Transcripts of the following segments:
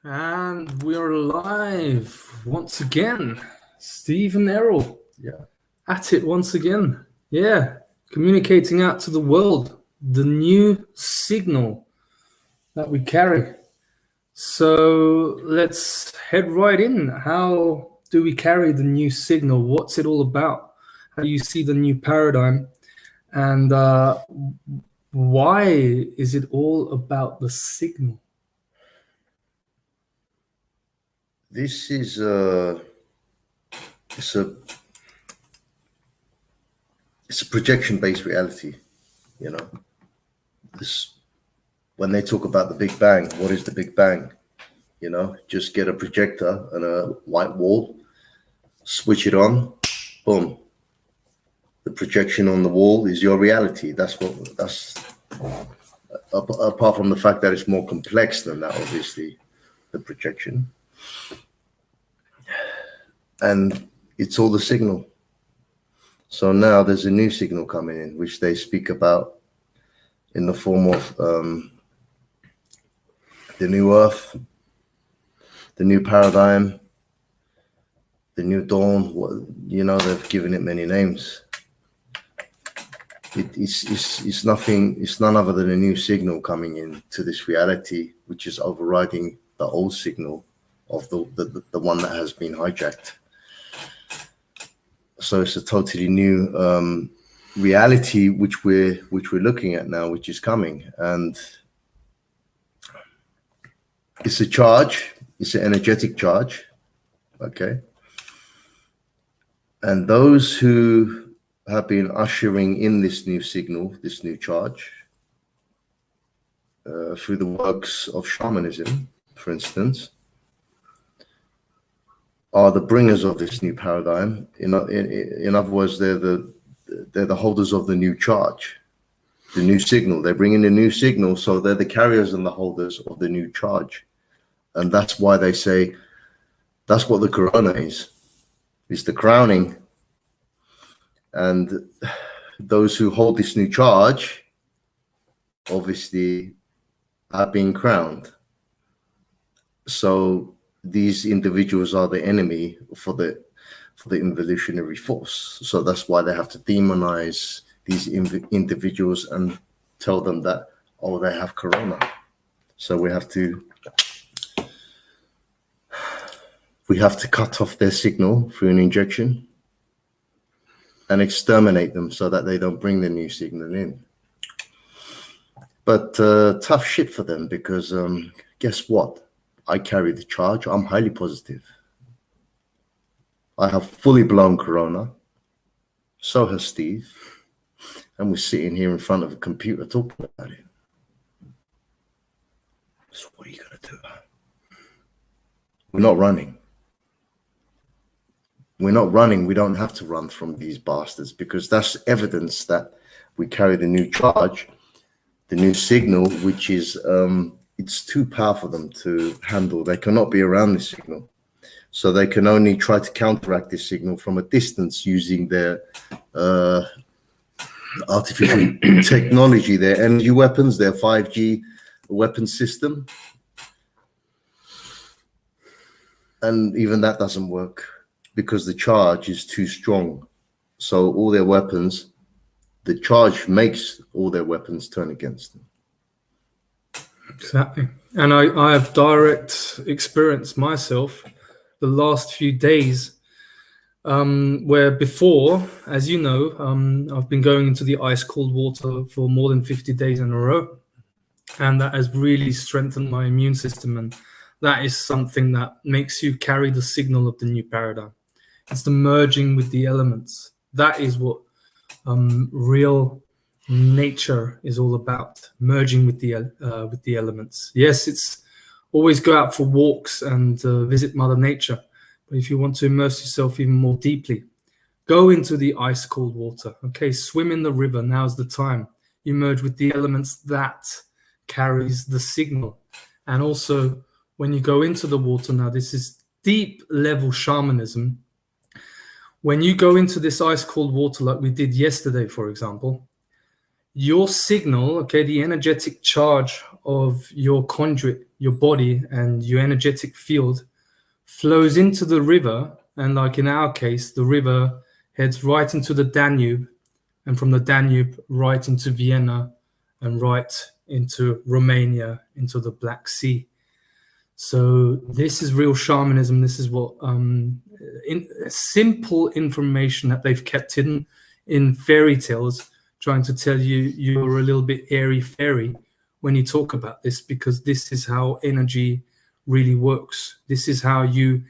And we're live once again. Steve and Errol. Yeah. At it once again. Yeah. Communicating out to the world the new signal that we carry. So let's head right in. How do we carry the new signal? What's it all about? How do you see the new paradigm? And why is it all about the signal? This is it's a projection-based reality, you know. This when they talk about the Big Bang, what is the Big Bang? You know, just get a projector and a white wall, switch it on, boom. The projection on the wall is your reality. That's apart from the fact that it's more complex than that, obviously, the projection. And it's all the signal. So now there's a new signal coming in, which they speak about in the form of the new earth, the new paradigm, the new dawn. You know, they've given it many names. It's nothing. It's none other than a new signal coming into this reality, which is overriding the old signal of the one that has been hijacked. So it's a totally new reality which we're looking at now, which is coming, and it's a charge. It's an energetic charge, okay. And those who have been ushering in this new signal, this new charge, through the works of shamanism, for instance, are the bringers of this new paradigm. In other words, they're the holders of the new charge, the new signal. They bring in the new signal, so they're the carriers and the holders of the new charge. And that's why they say that's what the corona is. It's the crowning. And those who hold this new charge, obviously, are being crowned. So these individuals are the enemy for the evolutionary force. So that's why they have to demonize these individuals and tell them that, oh, they have corona. So we have to cut off their signal through an injection and exterminate them so that they don't bring the new signal in. But tough shit for them, because guess what? I carry the charge. I'm highly positive. I have fully blown corona. So has Steve. And we're sitting here in front of a computer talking about it. So what are you going to do? We're not running. We're not running. We don't have to run from these bastards, because that's evidence that we carry the new charge, the new signal, which is... it's too powerful for them to handle. They cannot be around this signal. So they can only try to counteract this signal from a distance using their artificial technology, their energy weapons, their 5G weapon system. And even that doesn't work, because the charge is too strong. So all their weapons, the charge makes all their weapons turn against them. Exactly. And I have direct experience myself the last few days, where before, as you know, I've been going into the ice cold water for more than 50 days in a row. And that has really strengthened my immune system. And that is something that makes you carry the signal of the new paradigm. It's the merging with the elements. That is what real nature is all about, merging with the elements. Yes, it's always go out for walks and visit Mother Nature, but if you want to immerse yourself even more deeply, go into the ice cold water. Okay, swim in the river. Now's the time. You merge with the elements. That carries the signal. And also, when you go into the water, now this is deep level shamanism. When you go into this ice cold water, like we did yesterday, for example, your signal, okay, the energetic charge of your conduit, your body, and your energetic field flows into the river. And like in our case, the river heads right into the Danube, and from the Danube right into Vienna, and right into Romania, into the Black Sea. So this is real shamanism. This is what simple information that they've kept hidden in fairy tales, trying to tell you you're a little bit airy fairy when you talk about this, because this is how energy really works. This is how you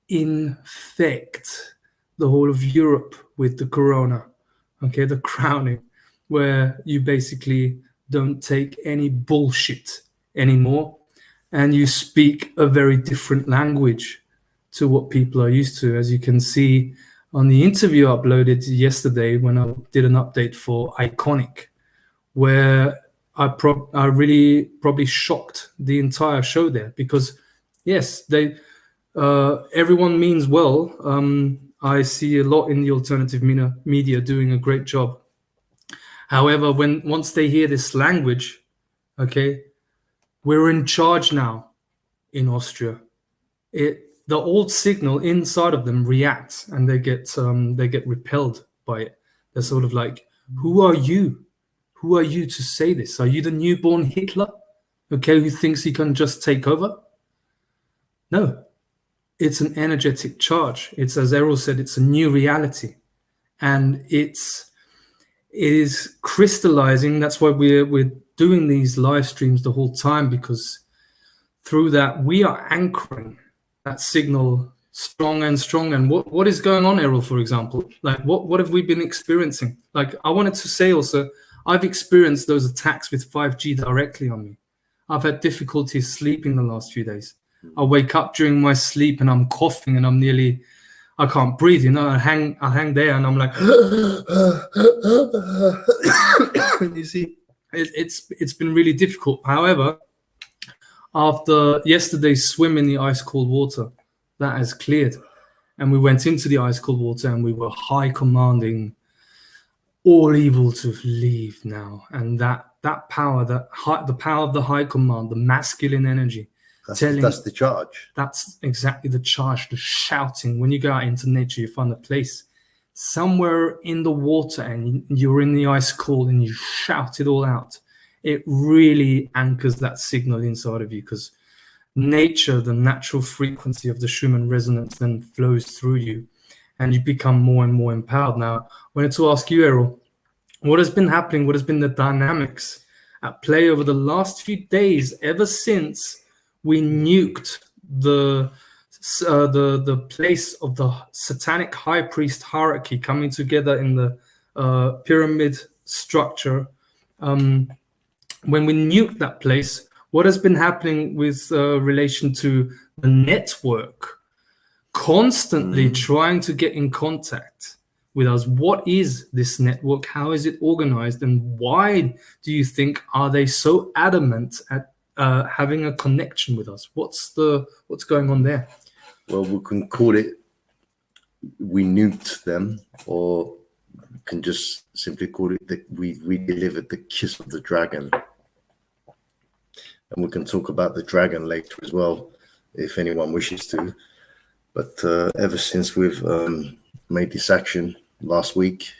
infect the whole of Europe with the corona, okay, the crowning, where you basically don't take any bullshit anymore, and you speak a very different language to what people are used to. As you can see on the interview I uploaded yesterday when I did an update for Iconic, where I really probably shocked the entire show there, because yes, everyone means well. I see a lot in the alternative media doing a great job. However, once they hear this language, okay, we're in charge now in Austria. The old signal inside of them reacts, and they get repelled by it. They're sort of like, who are you? Who are you to say this? Are you the newborn Hitler? Okay, who thinks he can just take over? No, it's an energetic charge. It's, as Errol said, it's a new reality, and it is crystallizing. That's why we're doing these live streams the whole time, because through that we are anchoring that signal strong and strong. And what is going on, Errol, for example? Like what have we been experiencing? Like, I wanted to say also, I've experienced those attacks with 5G directly on me. I've had difficulty sleeping the last few days. I wake up during my sleep and I'm coughing and I can't breathe, you know. I hang there and I'm like, you see, it's been really difficult. However, after yesterday's swim in the ice cold water, that has cleared, and we went into the ice cold water and we were high commanding all evil to leave now. And that power, the power of the high command, the masculine energy, that's the charge. That's exactly the charge, the shouting. When you go out into nature, you find a place somewhere in the water and you're in the ice cold and you shout it all out. It really anchors that signal inside of you, because nature, the natural frequency of the Schumann resonance, then flows through you and you become more and more empowered. Now, I wanted to ask you, Errol, what has been happening? What has been the dynamics at play over the last few days, ever since we nuked the place of the satanic high priest hierarchy coming together in the pyramid structure? When we nuked that place, what has been happening with relation to the network constantly trying to get in contact with us? What is this network? How is it organized? And why do you think are they so adamant at having a connection with us? What's going on there? Well, we can call it we nuked them, or we can just simply call it that we delivered the kiss of the dragon. And we can talk about the dragon later as well, if anyone wishes to. But ever since we've made this action last week,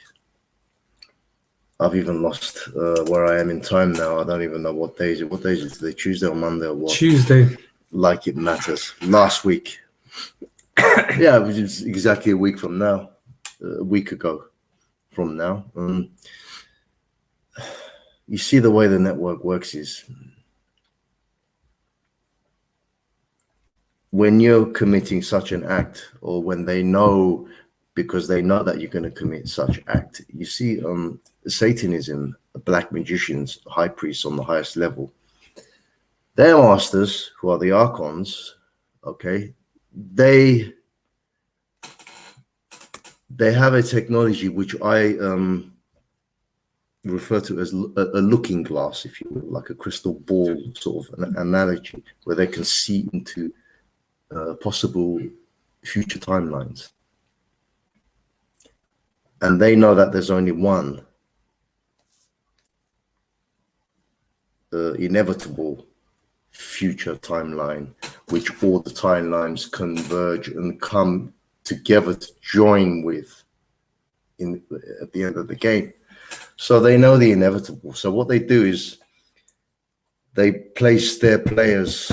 I've even lost where I am in time now. I don't even know what day is it. What day is it today? Tuesday or Monday or what? Tuesday. Like it matters. Last week. Yeah, it was exactly a week from now. A week ago from now. You see, the way the network works is, when you're committing such an act, or when they know, because they know that you're going to commit such act, you see, Satanism, black magicians, high priests on the highest level, their masters, who are the archons, okay, they have a technology which I refer to as a looking glass, if you will, like a crystal ball sort of an analogy, where they can see into possible future timelines. And they know that there's only one. inevitable future timeline, which all the timelines converge and come together to join with at the end of the game. So they know the inevitable. So what they do is they place their players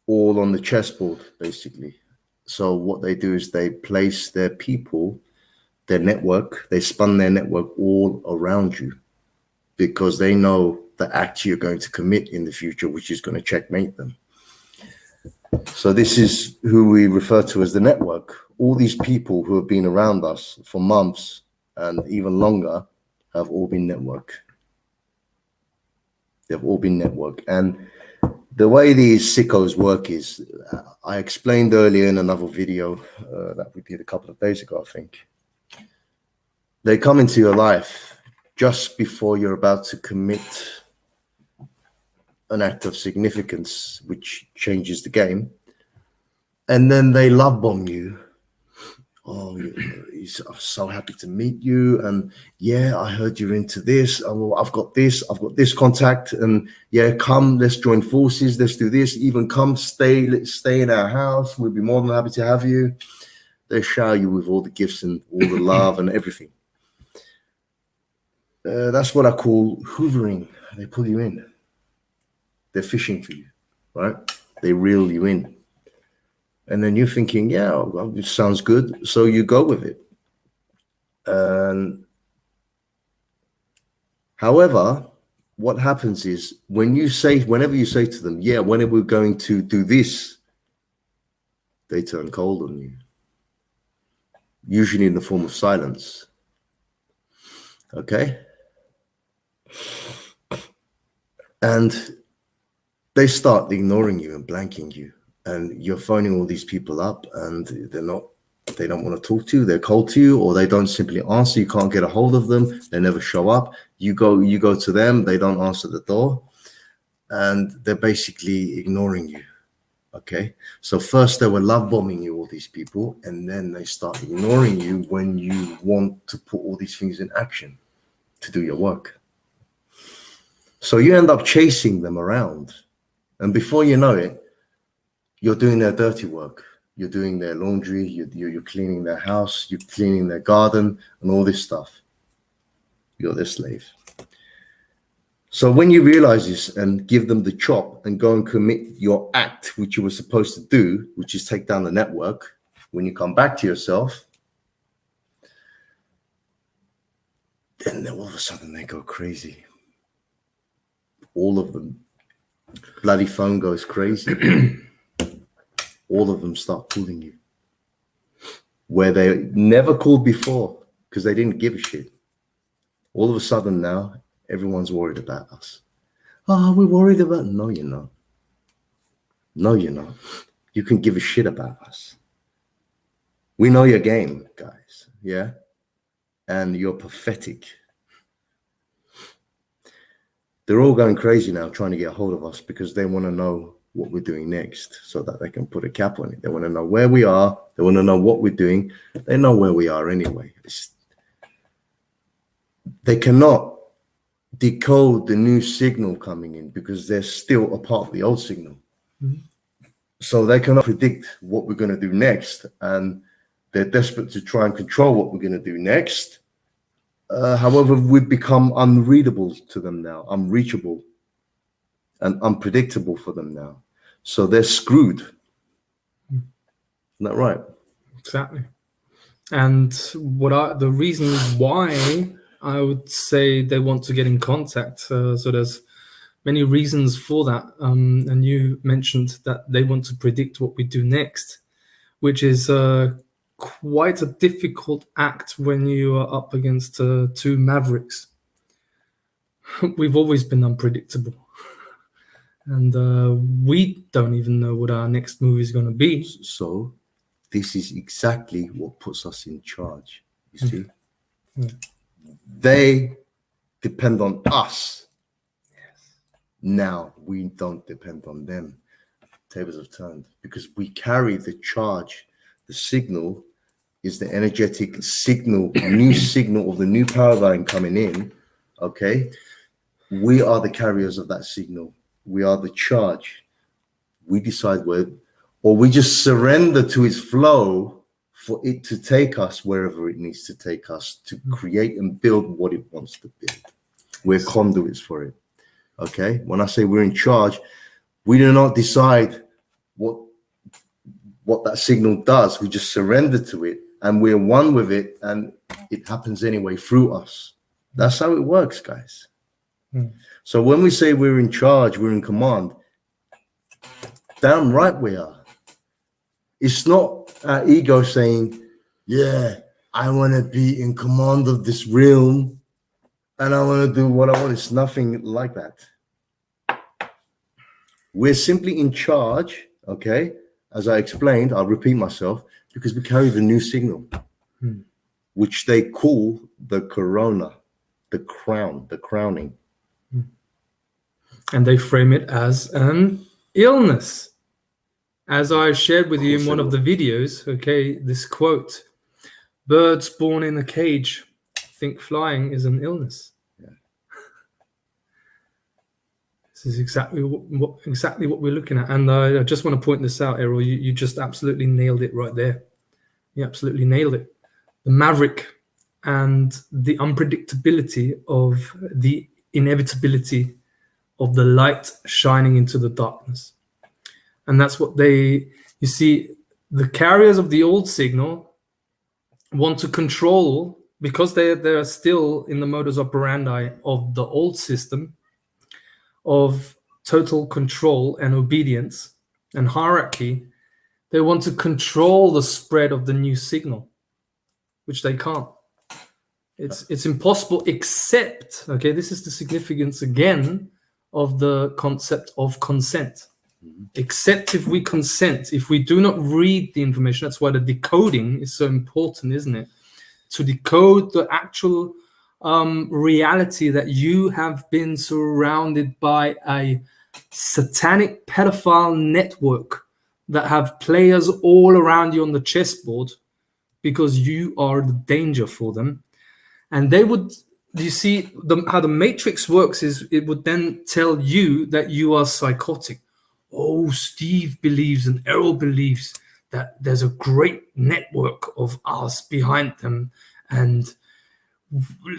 all on the chessboard, basically. So what they do is they place their people, their network, they spun their network all around you, because they know the act you're going to commit in the future, which is going to checkmate them. So this is who we refer to as the network. All these people who have been around us for months and even longer have all been network. They've all been network. And the way these sickos work is, I explained earlier in another video that we did a couple of days ago, I think. They come into your life just before you're about to commit an act of significance, which changes the game. And then they love bomb you. Oh, I'm so happy to meet you. And yeah, I heard you're into this. Oh, well, I've got this contact. And yeah, come, let's join forces. Let's do this. Even come, let's stay in our house. We'll be more than happy to have you. They shower you with all the gifts and all the love and everything. That's what I call hoovering. They pull you in. They're fishing for you, right? They reel you in. And then you're thinking, yeah, well, this sounds good. So you go with it. However, what happens is whenever you say to them, yeah, when are we going to do this? They turn cold on you. Usually in the form of silence. Okay? And they start ignoring you and blanking you. And you're phoning all these people up and they don't want to talk to you, they're cold to you, or they don't simply answer, you can't get a hold of them, they never show up. You go to them, they don't answer the door, and they're basically ignoring you. Okay, so first they were love bombing you, all these people, and then they start ignoring you when you want to put all these things in action to do your work. So you end up chasing them around, and before you know it, you're doing their dirty work. You're doing their laundry, you're cleaning their house, you're cleaning their garden, and all this stuff. You're their slave. So when you realize this and give them the chop and go and commit your act, which you were supposed to do, which is take down the network, when you come back to yourself, then all of a sudden they go crazy. All of them. Bloody phone goes crazy. All of them start calling you. Where they never called before because they didn't give a shit. All of a sudden now, everyone's worried about us. Oh, we're worried about... No, you're not. No, you're not. You can give a shit about us. We know your game, guys. Yeah? And you're pathetic. They're all going crazy now trying to get a hold of us because they want to know what we're doing next so that they can put a cap on it. They want to know where we are. They want to know what we're doing. They know where we are anyway. They cannot decode the new signal coming in because they're still a part of the old signal. Mm-hmm. So they cannot predict what we're going to do next. And they're desperate to try and control what we're going to do next. However, we've become unreadable to them now, unreachable and unpredictable for them now. So they're screwed. Isn't that right? Exactly. And the reason why I would say they want to get in contact, so there's many reasons for that. And you mentioned that they want to predict what we do next, which is quite a difficult act when you are up against two mavericks. We've always been unpredictable. And we don't even know what our next move is going to be. So this is exactly what puts us in charge, you see? Yeah. They depend on us. Yes. Now we don't depend on them. Tables have turned because we carry the charge. The signal is the energetic signal, new signal of the new paradigm coming in, okay? We are the carriers of that signal. We are the charge. We decide where, or we just surrender to its flow for it to take us wherever it needs to take us to create and build what it wants to build. We're conduits for it. Okay? When I say we're in charge, we do not decide what that signal does. We just surrender to it and we're one with it, and it happens anyway through us. That's how it works, guys. So when we say we're in charge, we're in command, damn right we are. It's not our ego saying, yeah, I want to be in command of this realm and I want to do what I want. It's nothing like that. We're simply in charge, okay? As I explained, I'll repeat myself, because we carry the new signal, which they call the corona, the crown, the crowning. And they frame it as an illness. As I shared with you in one of the videos, okay, this quote, birds born in a cage think flying is an illness. Yeah. This is exactly what we're looking at. And I just want to point this out, Errol. You just absolutely nailed it right there. You absolutely nailed it. The maverick and the unpredictability of the inevitability of the light shining into the darkness. And that's what you see, the carriers of the old signal want to control, because they're still in the modus operandi of the old system of total control and obedience and hierarchy. They want to control the spread of the new signal, which they can't. It's impossible, except, okay, this is the significance again of the concept of consent. Except if we consent, if we do not read the information. That's why the decoding is so important, isn't it? To decode the actual reality that you have been surrounded by a satanic pedophile network that have players all around you on the chessboard because you are the danger for them. And they would, you see, how the matrix works is it would then tell you that you are psychotic. Oh, Steve believes and Errol believes that there's a great network of us behind them. And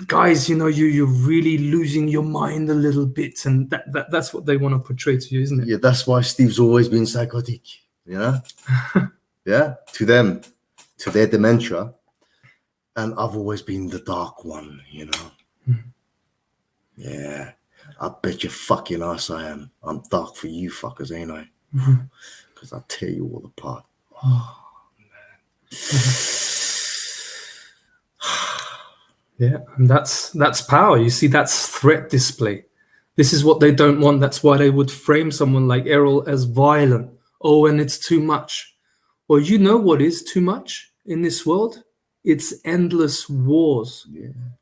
guys, you know, you're really losing your mind a little bit. And that's what they want to portray to you, isn't it? Yeah, that's why Steve's always been psychotic, you know? Yeah, to them, to their dementia. And I've always been the dark one, you know? Yeah. I bet your fucking ass I am. I'm dark for you fuckers, ain't I? Because I'll tear you all apart. Oh, man. Yeah, and that's power. You see, that's threat display. This is what they don't want. That's why they would frame someone like Errol as violent. Oh, and it's too much. Well, you know what is too much in this world? It's endless wars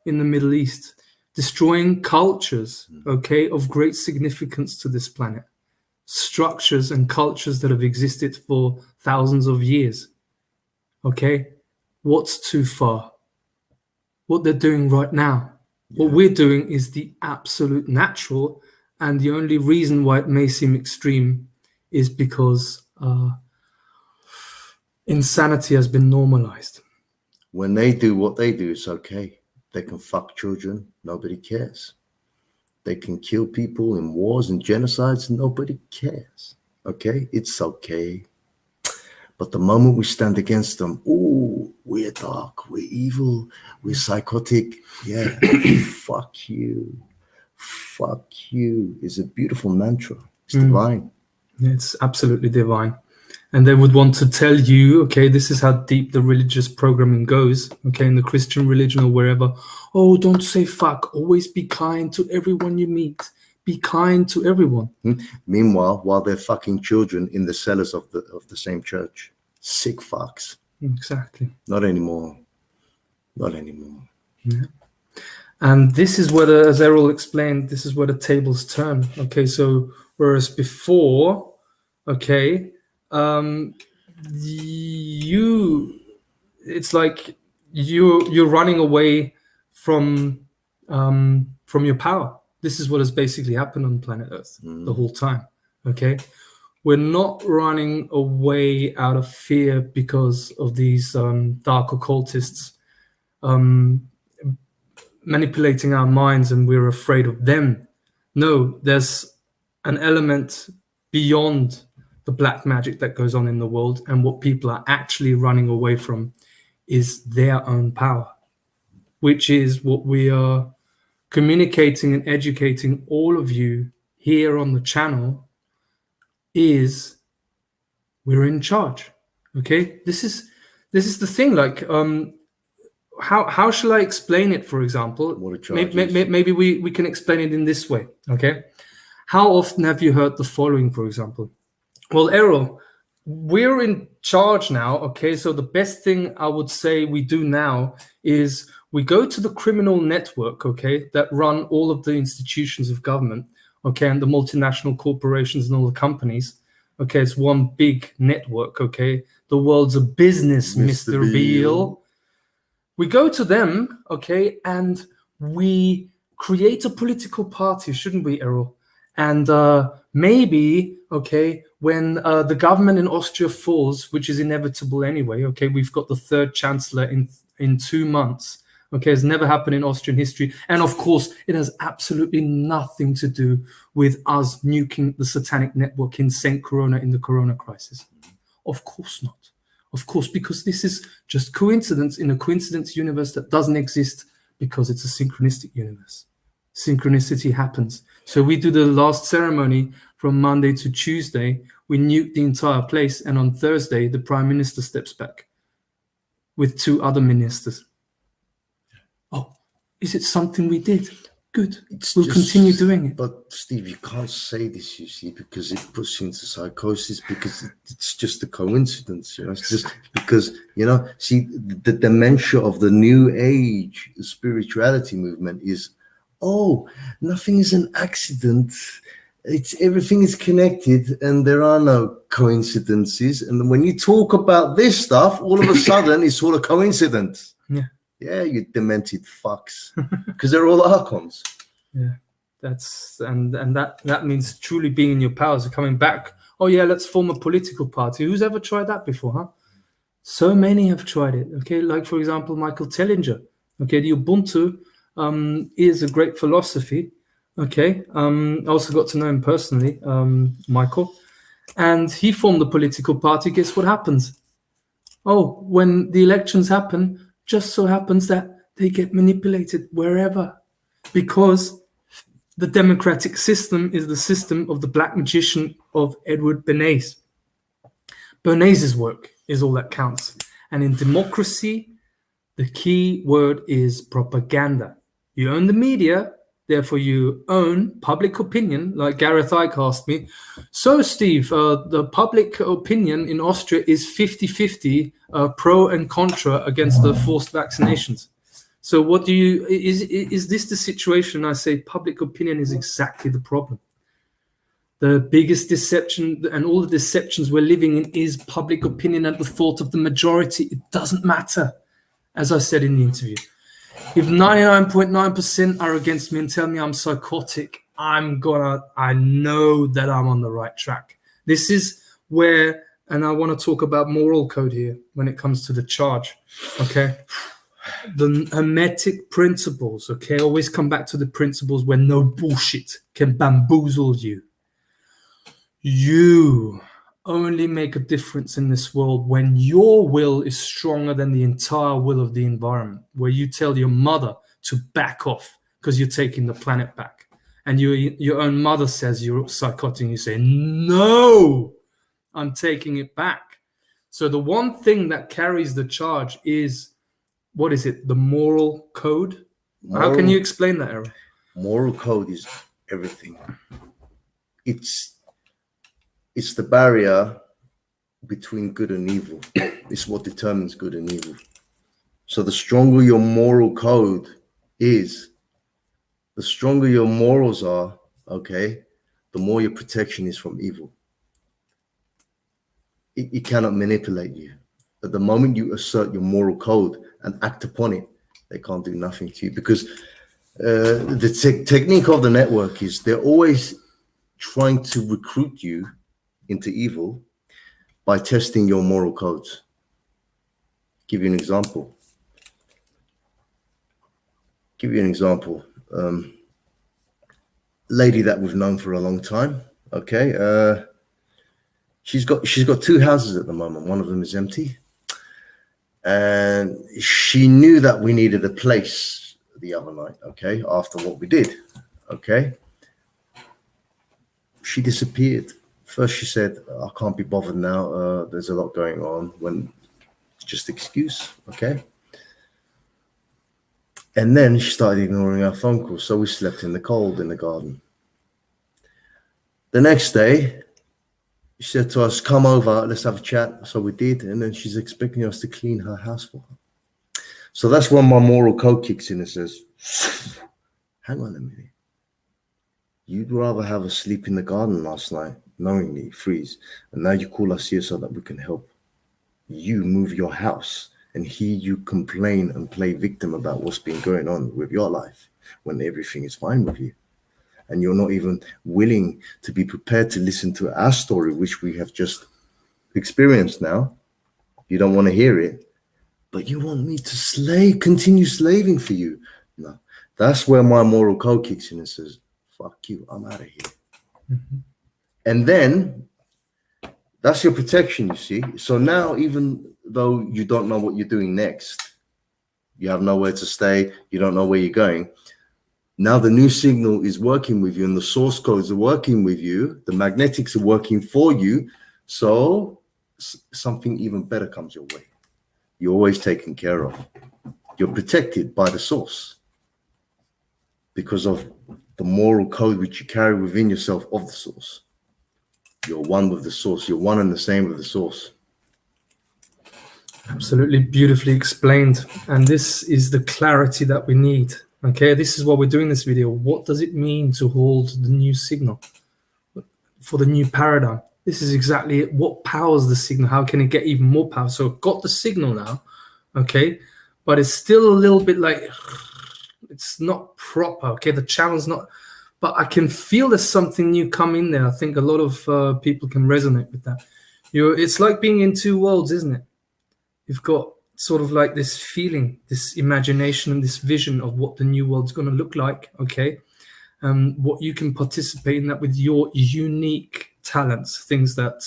in the Middle East. Destroying cultures, okay, of great significance to this planet. Structures and cultures that have existed for thousands of years. Okay? What's too far? What they're doing right now. Yeah. What we're doing is the absolute natural, and the only reason why it may seem extreme is because insanity has been normalized. When they do what they do, it's okay. They can fuck children, nobody cares. They can kill people in wars and genocides, nobody cares. Okay? It's okay. But the moment we stand against them, oh, we're dark, we're evil, we're psychotic. Yeah, fuck you. Fuck you is a beautiful mantra. It's divine. It's absolutely divine. And they would want to tell you, okay, this is how deep the religious programming goes, okay, in the Christian religion or wherever. Oh, don't say fuck. Always be kind to everyone you meet. Be kind to everyone. Meanwhile, while they're fucking children in the cellars of the same church. Sick fucks. Exactly. Not anymore. Not anymore. Yeah. And this is where, as Errol explained, this is where the tables turn. Okay, so whereas before, okay, it's like you're running away from your power. This is what has basically happened on planet Earth the whole time. Okay. We're not running away out of fear because of these dark occultists manipulating our minds and we're afraid of them. No, there's an element beyond the black magic that goes on in the world, and what people are actually running away from is their own power, which is what we are communicating and educating all of you here on the channel is we're in charge. Okay, this is the thing. Like how shall I explain it? For example, maybe we can explain it in this way. Okay, how often have you heard the following? For example, well, Errol, we're in charge now. Okay, so the best thing I would say we do now is we go to the criminal network, okay, that run all of the institutions of government, okay, and the multinational corporations and all the companies. Okay, it's one big network, okay? The world's a business, Mr. Beale. We go to them, okay, and we create a political party, shouldn't we, Errol? And maybe, okay, when the government in Austria falls, which is inevitable anyway, okay, we've got the third chancellor in 2 months. Okay, it's never happened in Austrian history. And of course, it has absolutely nothing to do with us nuking the satanic network in St. Corona in the Corona crisis. Of course not. Of course, because this is just coincidence in a coincidence universe that doesn't exist because it's a synchronistic universe. Synchronicity happens. So we do the last ceremony from Monday to Tuesday. We nuke the entire place. And on Thursday, the prime minister steps back with 2 other ministers. Oh, is it something we did? Good. We'll continue doing it. But Steve, you can't say this, you see, because it puts you into psychosis, because it's just a coincidence. You know, it's just because, you know, see, the dementia of the new age spirituality movement is, oh, nothing is an accident. Everything is connected and there are no coincidences. And when you talk about this stuff, all of a sudden it's all a coincidence. Yeah. Yeah, you demented fucks, because they're all archons. Yeah, that's and that means truly being in your powers are coming back. Oh yeah, let's form a political party. Who's ever tried that before, huh? So many have tried it. Okay, like for example, Michael Tellinger. Okay, the Ubuntu is a great philosophy. Okay, I also got to know him personally, Michael, and he formed a political party. Guess what happens? Oh, when the elections happen, just so happens that they get manipulated wherever, because the democratic system is the system of the black magician of Edward Bernays. Bernays' work is all that counts. And in democracy, the key word is propaganda. You own the media, therefore you own public opinion, like Gareth Icke asked me. So, Steve, the public opinion in Austria is 50-50, pro and contra against the forced vaccinations. So what do you, is this the situation? I say public opinion is exactly the problem. The biggest deception and all the deceptions we're living in is public opinion and the thought of the majority. It doesn't matter, as I said in the interview. If 99.9% are against me and tell me I'm psychotic, I know that I'm on the right track. This is where, and I want to talk about moral code here when it comes to the charge, okay? The Hermetic Principles, okay? Always come back to the principles where no bullshit can bamboozle you. You only make a difference in this world when your will is stronger than the entire will of the environment, where you tell your mother to back off because you're taking the planet back. And your own mother says you're psychotic and you say, no, I'm taking it back. So the one thing that carries the charge is, what is it? The moral code? How can you explain that, Errol? Moral code is everything. It's the barrier between good and evil. It's what determines good and evil. So the stronger your moral code is, the stronger your morals are, okay, the more your protection is from evil. It cannot manipulate you. At the moment you assert your moral code and act upon it, they can't do nothing to you. Because The technique of the network is they're always trying to recruit you into evil by testing your moral codes. Give you an example. Lady that we've known for a long time. Okay, she's got 2 houses at the moment. One of them is empty, and she knew that we needed a place the other night. Okay, after what we did. Okay, she disappeared. First, she said, "I can't be bothered now. There's a lot going on." When it's just excuse. Okay. And then she started ignoring our phone calls, so we slept in the cold in the garden. The next day, she said to us, "Come over, let's have a chat." So we did, and then she's expecting us to clean her house for her. So that's when my moral code kicks in and says, "Hang on a minute. You'd rather have us sleep in the garden last night, knowingly freeze, and now you call us here so that we can help you move your house and hear you complain and play victim about what's been going on with your life when everything is fine with you. And you're not even willing to be prepared to listen to our story, which we have just experienced now. You don't want to hear it, but you want me to continue slaving for you." No, that's where my moral code kicks in and says, "Fuck you, I'm out of here." Mm-hmm. And then that's your protection, you see. So now, even though you don't know what you're doing next, you have nowhere to stay, you don't know where you're going, now the new signal is working with you and the source codes are working with you, the magnetics are working for you, so something even better comes your way. You're always taken care of. You're protected by the source because of the moral code which you carry within yourself of the source. You're one with the source. You're one and the same with the source. Absolutely beautifully explained. And this is the clarity that we need. Okay, this is what we're doing this video. What does it mean to hold the new signal for the new paradigm? This is exactly it. What powers the signal? How can it get even more power? So I've got the signal now, okay, but it's still a little bit like, it's not proper, okay? The channel's not, but I can feel there's something new come in there. I think a lot of people can resonate with that. It's like being in two worlds, isn't it? You've got sort of like this feeling, this imagination and this vision of what the new world's going to look like, okay? What you can participate in that with your unique talents, things that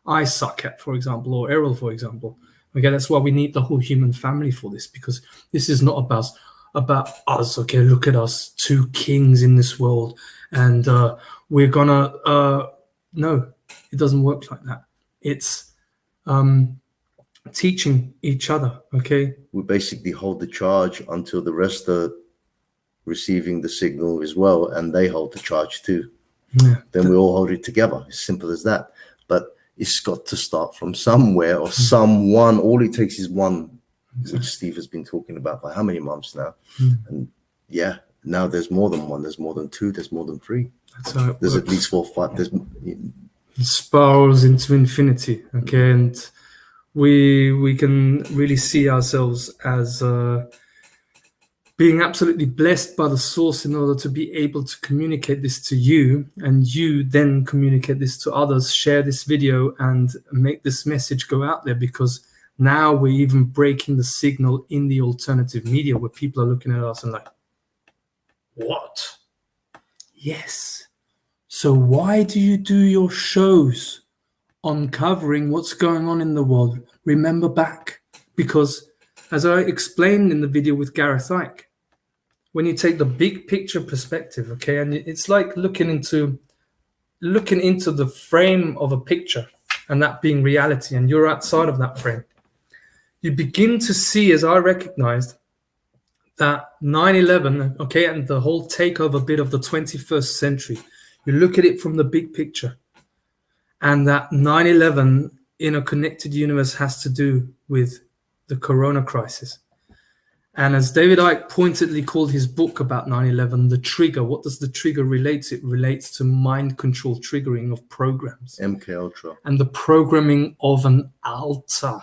I suck at, for example, or Errol, for example. Okay, that's why we need the whole human family for this, because this is not about us, okay? Look at us, 2 kings in this world, and we're gonna, no, it doesn't work like that. It's teaching each other, okay? We basically hold the charge until the rest are receiving the signal as well, and they hold the charge too. Yeah. Then we all hold it together. It's simple as that. But it's got to start from somewhere or someone. All it takes is one, exactly, which Steve has been talking about for how many months now? And yeah, now there's more than one. There's more than 2. There's more than 3. That's how it there's works. At least 4, 5. There's it spirals into infinity, okay? And we can really see ourselves as being absolutely blessed by the source in order to be able to communicate this to you, and you then communicate this to others, share this video and make this message go out there, because now we're even breaking the signal in the alternative media where people are looking at us and like, what? Yes. So why do you do your shows uncovering what's going on in the world? Remember back, because as I explained in the video with Gareth Icke, when you take the big picture perspective, okay, and it's like looking into the frame of a picture, and that being reality, and you're outside of that frame, you begin to see, as I recognized, that 9/11, okay, and the whole takeover bit of the 21st century, you look at it from the big picture, and that 9/11 in a connected universe has to do with the corona crisis. And as David Icke pointedly called his book about 9/11, the trigger, what does the trigger relate to? It relates to mind control triggering of programs. MK Ultra. And the programming of an altar,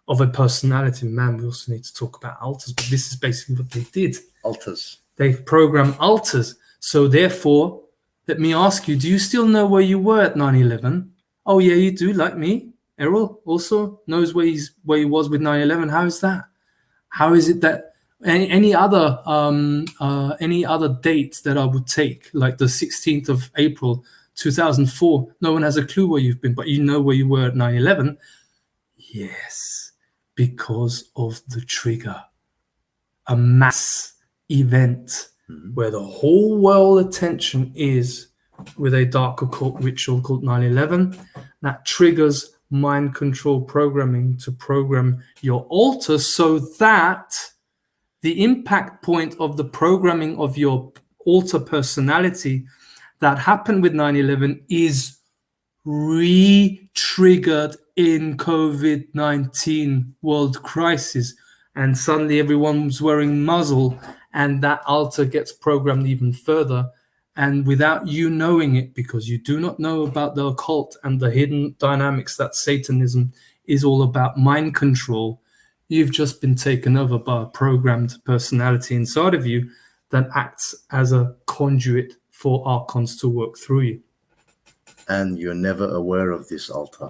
of a personality. Man, we also need to talk about altars, but this is basically what they did. Altars. They program altars. So therefore, let me ask you, do you still know where you were at 9/11? Oh yeah, you do, like me. Errol also knows where he was with 9/11. How is that? How is it that any other dates that I would take, like the 16th of April 2004, no one has a clue where you've been, but you know where you were at 9/11? Yes, because of the trigger. A mass event where the whole world attention is with a dark occult ritual called 9/11 that triggers mind control programming to program your altar so that the impact point of the programming of your altar personality that happened with 9/11 is re-triggered in COVID-19 world crisis, and suddenly everyone's wearing muzzle, and that altar gets programmed even further. And without you knowing it, because you do not know about the occult and the hidden dynamics that Satanism is all about, mind control, you've just been taken over by a programmed personality inside of you that acts as a conduit for archons to work through you. And you're never aware of this altar.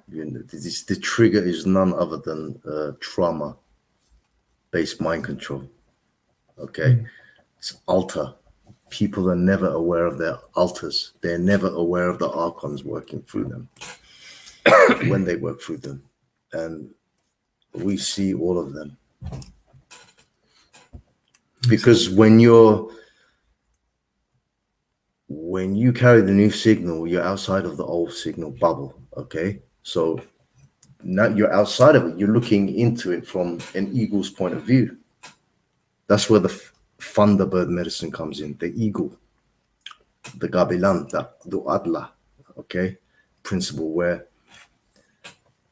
The trigger is none other than trauma-based mind control. Okay, it's altar. People are never aware of their altars. They're never aware of the archons working through them when they work through them, and we see all of them. Because when you carry the new signal, you're outside of the old signal bubble. Okay, so now you're outside of it. You're looking into it from an eagle's point of view. That's where the Thunderbird medicine comes in. The eagle, the gabilan, the adla, okay, principle where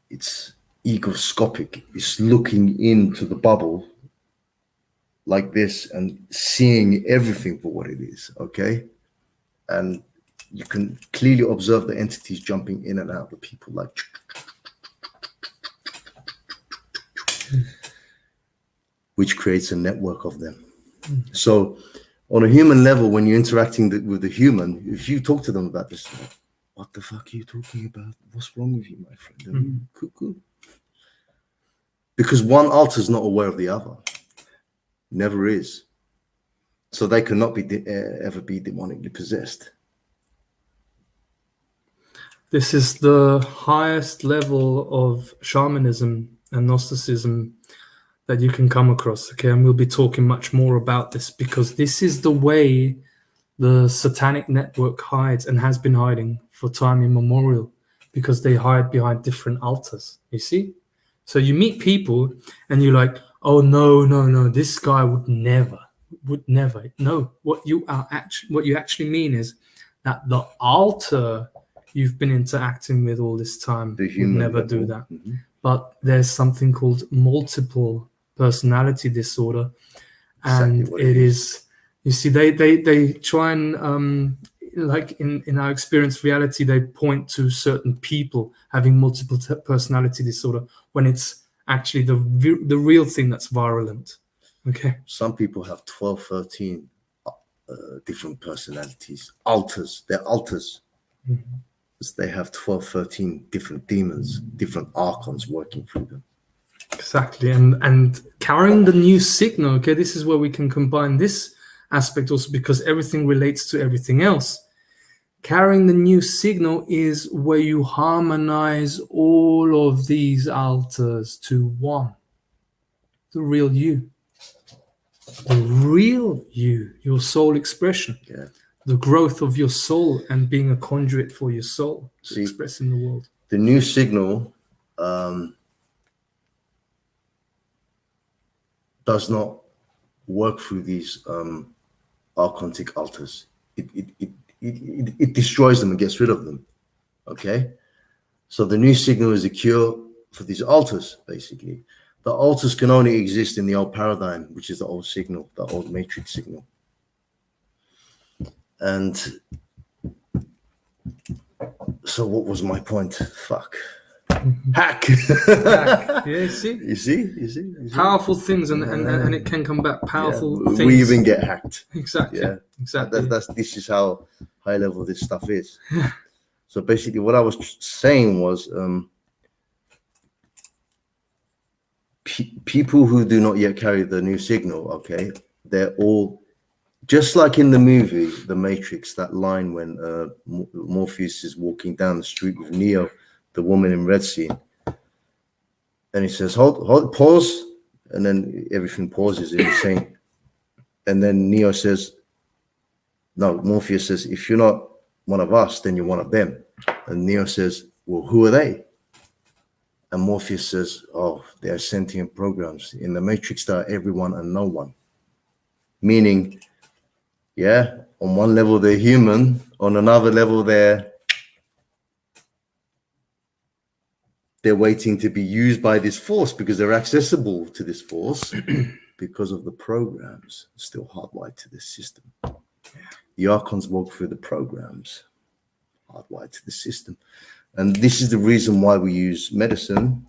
it's egoscopic. It's looking into the bubble like this and seeing everything for what it is, okay? And you can clearly observe the entities jumping in and out, the people like which creates a network of them. So on a human level, when you're interacting with the human, if you talk to them about this, like, what the fuck are you talking about? What's wrong with you, my friend? Are you cuckoo? Because one altar is not aware of the other. Never is. So they cannot be ever be demonically possessed. This is the highest level of shamanism and Gnosticism that you can come across, okay? And we'll be talking much more about this because this is the way the satanic network hides and has been hiding for time immemorial, because they hide behind different altars, you see? So you meet people and you're like, oh, no, this guy would never. No, what you actually mean is that the altar you've been interacting with all this time would never do that. But there's something called multiple personality disorder, and exactly it is. You see, they try and like in our experience reality, they point to certain people having multiple personality disorder when it's actually the real thing that's virulent. Okay. Some people have 12, 13 different personalities, altars. They're altars. They have 12, 13 different demons, different archons working through them. Exactly. And carrying the new signal, okay, this is where we can combine this aspect also, because everything relates to everything else. Carrying the new signal is where you harmonize all of these altars to one. The real you. The real you, your soul expression. Yeah. The growth of your soul and being a conduit for your soul to express in the world. The new signal does not work through these archontic altars. It destroys them and gets rid of them. Okay? So the new signal is a cure for these altars, basically. The altars can only exist in the old paradigm, which is the old signal, the old matrix signal. And so what was my point? Fuck. Hack. Yeah, you see? You see? Powerful things, and it can come back powerful Yeah, things. we even get hacked. Exactly. Yeah, Exactly. this is how high level this stuff is. So basically, what I was saying was, people who do not yet carry the new signal, okay, they're all just like in the movie The Matrix. That line when Morpheus is walking down the street with Neo, the woman in red scene, and he says, "Hold, pause," and then everything pauses, and he's saying, and then Neo says, no, Morpheus says, if you're not one of us, then you're one of them. And Neo says, well, who are they? And Morpheus says, oh, they're sentient programs. In the Matrix, there are everyone and no one. Meaning, yeah, on one level, they're human. On another level, they're waiting to be used by this force because they're accessible to this force because of the programs still hardwired to this system. The Archons walk through the programs hardwired to the system. And this is the reason why we use medicine,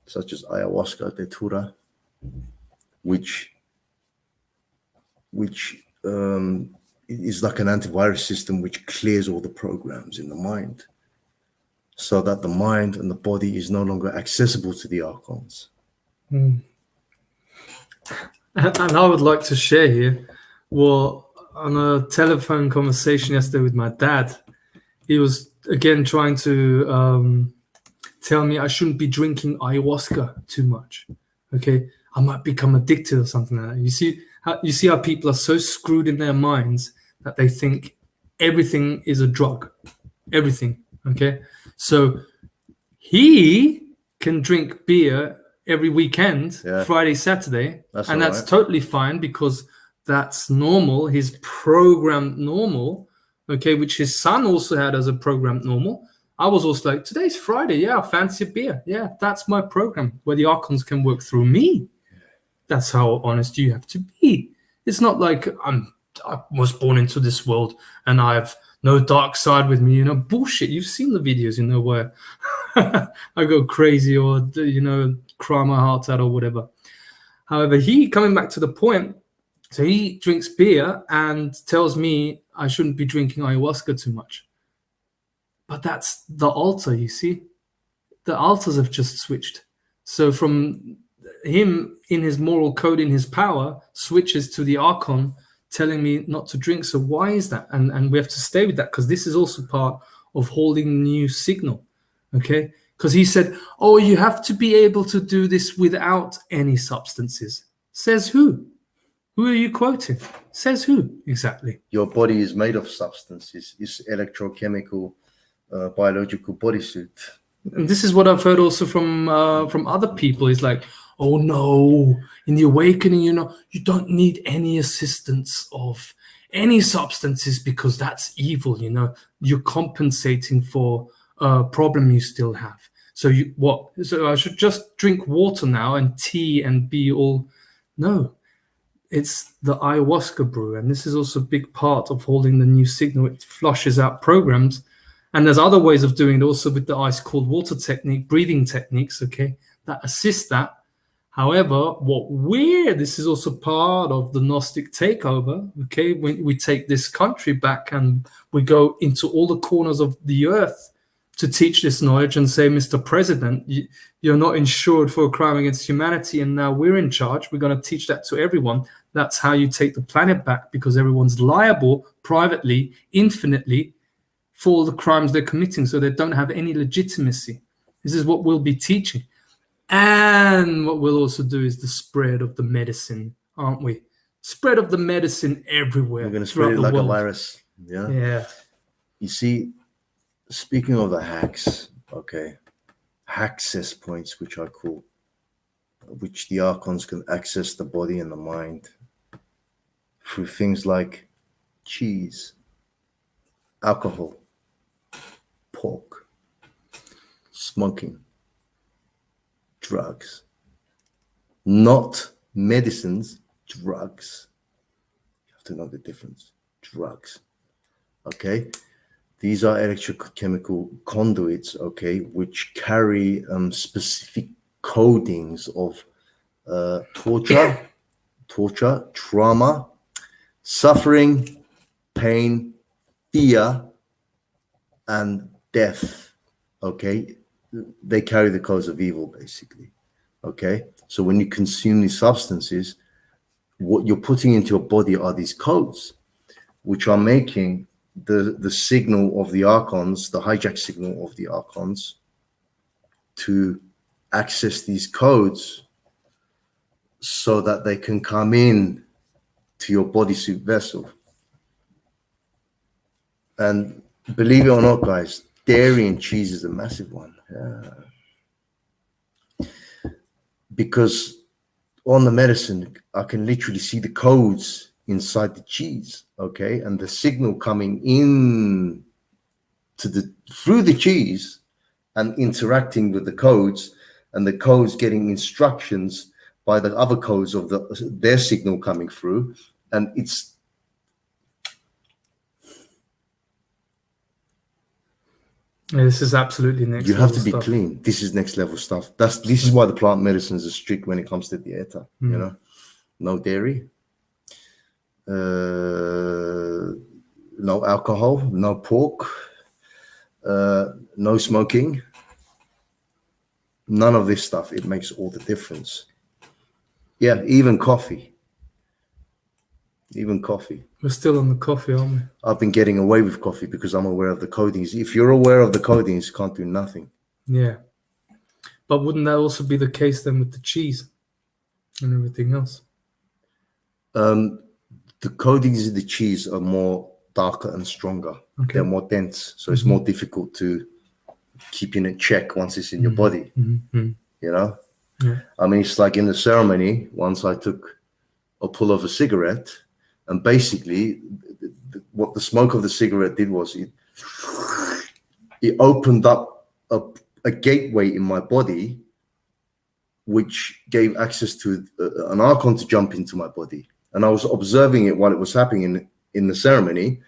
such as ayahuasca, datura, which is like an antivirus system which clears all the programs in the mind, so that the mind and the body is no longer accessible to the Archons. And I would like to share here, well, on a telephone conversation yesterday with my dad, he was again trying to tell me I shouldn't be drinking ayahuasca too much. Okay, I might become addicted or something like that. You see how people are so screwed in their minds that they think everything is a drug, everything. Okay, so he can drink beer every weekend, Yeah. Friday, Saturday, That's and all that's right. totally fine because that's normal. His programmed normal, okay, which his son also had as a programmed normal. I was also like, today's Friday, yeah, I fancy a beer. Yeah, that's my program where the Archons can work through me. That's how honest you have to be. It's not like I was born into this world and I have no dark side with me, you know, bullshit. You've seen the videos, you know, where I go crazy or, you know, cry my heart out or whatever. However, he, coming back to the point, so he drinks beer and tells me I shouldn't be drinking ayahuasca too much. But that's the altar, you see. The altars have just switched. So from him in his moral code, in his power, switches to the Archon telling me not to drink. So why is that? And we have to stay with that because this is also part of holding new signal. Okay? Because he said, oh, you have to be able to do this without any substances. Says who? Who are you quoting? Says who exactly? Your body is made of substances. It's electrochemical, biological bodysuit. And this is what I've heard also from other people. Is like, oh no, in the awakening, you know, you don't need any assistance of any substances because that's evil. You know, you're compensating for a problem you still have. So you what? So I should just drink water now and tea and be all? No, it's the ayahuasca brew, and this is also a big part of holding the new signal. It flushes out programs. And there's other ways of doing it also with the ice cold water technique, breathing techniques, okay, that assist that. However, this is also part of the Gnostic takeover, okay, when we take this country back and we go into all the corners of the earth to teach this knowledge and say, Mr. President, you're not insured for a crime against humanity, and now we're in charge. We're going to teach that to everyone. That's how you take the planet back, because everyone's liable privately, infinitely, for the crimes they're committing, so they don't have any legitimacy. This is what we'll be teaching. And what we'll also do is the spread of the medicine, aren't we? Spread of the medicine everywhere. We're going to spread it like a virus. Yeah. Yeah. You see, speaking of the hacks, okay, access points, which I call, which the Archons can access the body and the mind through things like cheese, alcohol, pork, smoking, drugs, not medicines, drugs. You have to know the difference. Drugs. Okay. These are electrochemical conduits, okay, which carry specific codings of torture, trauma, suffering, pain, fear, and death. Okay, they carry the codes of evil, basically. Okay, so when you consume these substances, what you're putting into your body are these codes, which are making the signal of the archons, the hijack signal of the archons, to access these codes so that they can come in to your bodysuit vessel. And believe it or not, guys, dairy and cheese is a massive one. Yeah. Because on the medicine, I can literally see the codes inside the cheese, okay, and the signal coming in through the cheese and interacting with the codes, and the codes getting instructions by the other codes of their signal coming through, and it's This is absolutely next. You have to be stuff. clean. This is next level stuff. This is why the plant medicines are strict when it comes to dieta. You know, no dairy, no alcohol, no pork, no smoking. None of this stuff. It makes all the difference. Yeah, even coffee. Even coffee. We're still on the coffee, aren't we? I've been getting away with coffee because I'm aware of the codings. If you're aware of the codings, you can't do nothing. Yeah. But wouldn't that also be the case then with the cheese and everything else? The codings in the cheese are more darker and stronger. Okay. They're more dense. So it's more difficult to keep in check once it's in your body. You know? Yeah. I mean, it's like in the ceremony, once I took a pull of a cigarette, and basically what the smoke of the cigarette did was it opened up a gateway in my body, which gave access to an archon to jump into my body. And I was observing it while it was happening in the ceremony,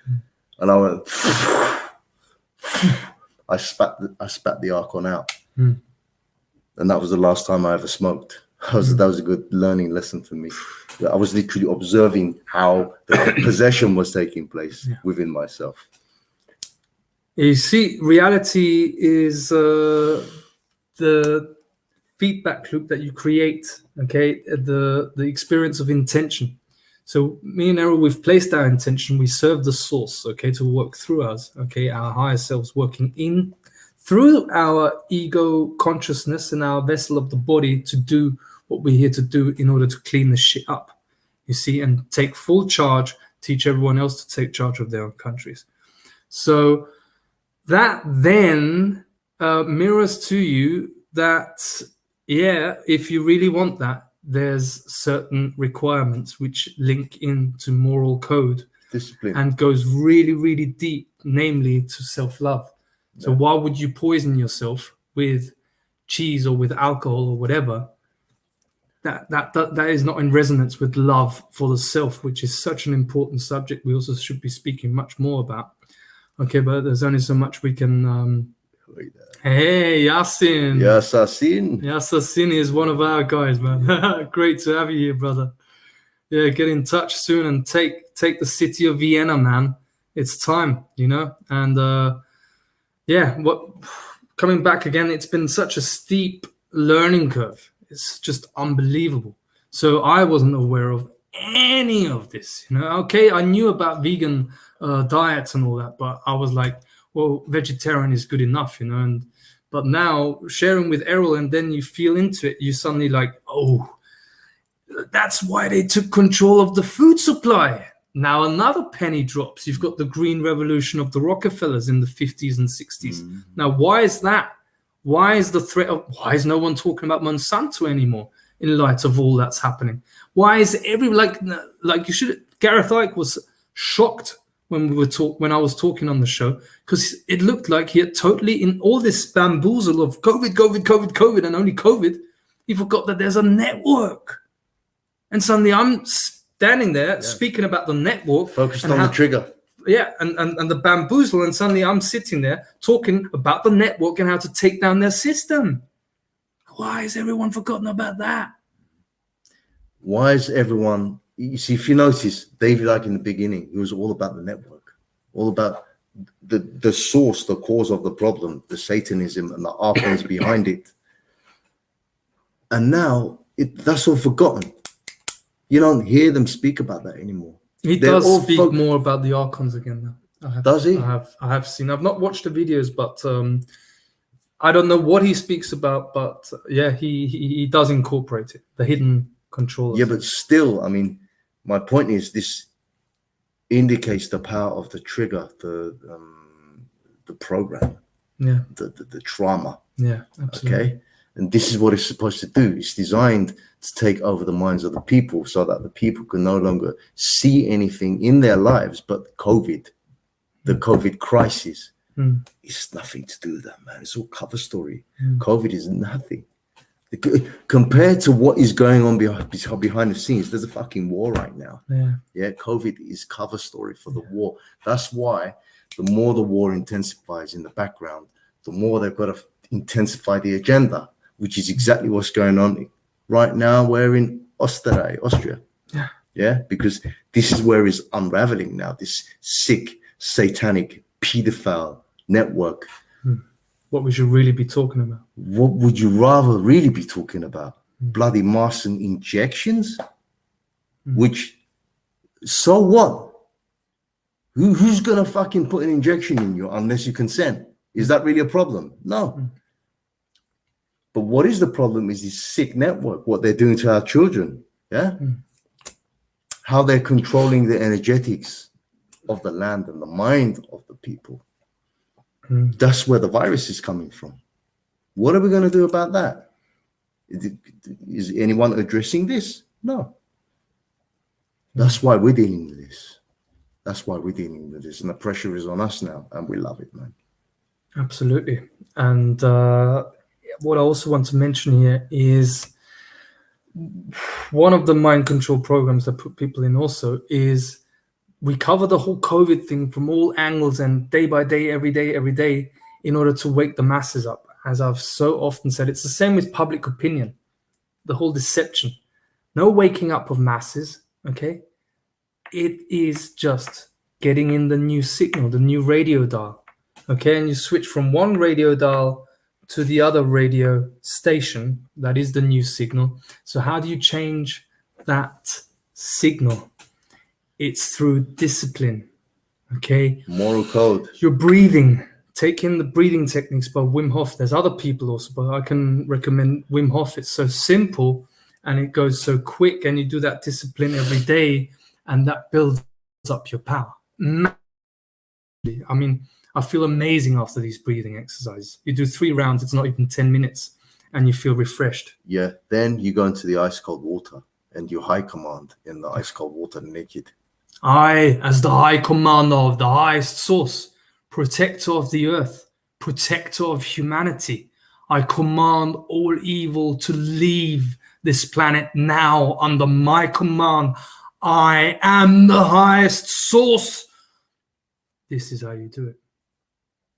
and I went, I spat the archon out. And that was the last time I ever smoked. That was a good learning lesson for me. I was literally observing how the possession was taking place within myself. You see, reality is the feedback loop that you create, okay? The experience of intention. So me and Errol, we've placed our intention, we serve the source, okay, to work through us, okay, our higher selves working in through our ego consciousness and our vessel of the body to do what we're here to do in order to clean the shit up, you see, and take full charge, teach everyone else to take charge of their own countries. So that then mirrors to you that, yeah, if you really want that, there's certain requirements which link into moral code, discipline, and goes really, really deep, namely to self-love. Yeah. So why would you poison yourself with cheese or with alcohol or whatever? That is not in resonance with love for the self, which is such an important subject we also should be speaking much more about. Okay, but there's only so much we can... Hey, Yasin. Yasin is one of our guys, man. Great to have you here, brother. Yeah, get in touch soon and take the city of Vienna, man. It's time, you know? And coming back again, it's been such a steep learning curve. It's just unbelievable. So I wasn't aware of any of this, you know? Okay, I knew about vegan diets and all that, but I was like, well, vegetarian is good enough, you know? But now sharing with Errol, and then you feel into it, you suddenly like, oh, that's why they took control of the food supply. Now another penny drops. You've got the green revolution of the Rockefellers in the 50s and 60s. Now, why is that? Why is the threat of, why is no one talking about Monsanto anymore in light of all that's happening? Why is like you should, Gareth Icke was shocked when I was talking on the show, because it looked like he had totally, in all this bamboozle of COVID, and only COVID, he forgot that there's a network. And suddenly I'm standing there speaking about the network. Focused on the trigger. yeah, and the bamboozle, and suddenly I'm sitting there talking about the network and how to take down their system. Why has everyone forgotten about that? Why is everyone? You see, if you notice, David, like in the beginning, it was all about the network, all about the source, the cause of the problem, the Satanism and the archons behind it. And now that's all forgotten. You don't hear them speak about that anymore. He They're does all speak more about the archons again now. Does he? I have seen. I've not watched the videos, but I don't know what he speaks about. But yeah, he does incorporate it, the hidden controllers. Yeah, but still, I mean, my point is this indicates the power of the trigger, the program, yeah, the trauma. Yeah, absolutely. Okay, and this is what it's supposed to do. It's designed to take over the minds of the people so that the people can no longer see anything in their lives but COVID, the COVID crisis. It's nothing to do with that, man. It's all cover story. COVID is nothing. Compared to what is going on behind the scenes, there's a fucking war right now. Yeah, COVID is cover story for the war. That's why the more the war intensifies in the background, the more they've got to intensify the agenda, which is exactly what's going on right now. We're in Austria. Yeah, because this is where it's unraveling now. This sick, satanic, pedophile network. What we should really be talking about. What would you rather really be talking about? Bloody Martian injections? Which, so what? Who's gonna fucking put an injection in you unless you consent? Is that really a problem? No. But what is the problem is this sick network, what they're doing to our children. Yeah. How they're controlling the energetics of the land and the mind of the people. That's where the virus is coming from. What are we going to do about that? Is anyone addressing this? No. That's why we're dealing with this. That's why we're dealing with this. And the pressure is on us now. And we love it, man. Absolutely. And what I also want to mention here is one of the mind control programs that put people in also is we cover the whole COVID thing from all angles and day by day, every day, in order to wake the masses up. As I've so often said, it's the same with public opinion, the whole deception. No waking up of masses, okay? It is just getting in the new signal, the new radio dial, okay? And you switch from one radio dial to the other radio station. That is the new signal. So how do you change that signal? It's through discipline, okay? Moral code. Your breathing. Take in the breathing techniques by Wim Hof. There's other people also, but I can recommend Wim Hof. It's so simple and it goes so quick, and you do that discipline every day, and that builds up your power. I mean, I feel amazing after these breathing exercises. You do 3 rounds, it's not even 10 minutes, and you feel refreshed. Yeah, then you go into the ice cold water and you high command in the ice cold water naked. I, as the high commander of the highest source, protector of the earth, protector of humanity, I command all evil to leave this planet now under my command. I am the highest source. This is how you do it.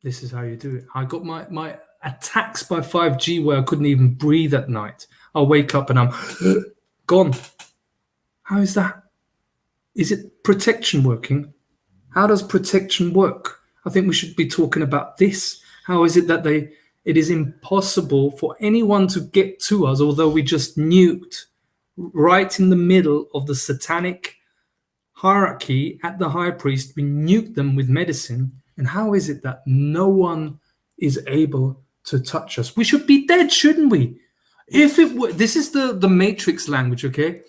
This is how you do it. I got my attacks by 5G where I couldn't even breathe at night. I'll wake up and I'm gone. How is that? Is it protection working? How does protection work? I think we should be talking about this. How is it that it is impossible for anyone to get to us, although we just nuked right in the middle of the satanic hierarchy at the high priest? We nuked them with medicine. And how is it that no one is able to touch us? We should be dead, shouldn't we? If it were, this is the Matrix language, okay?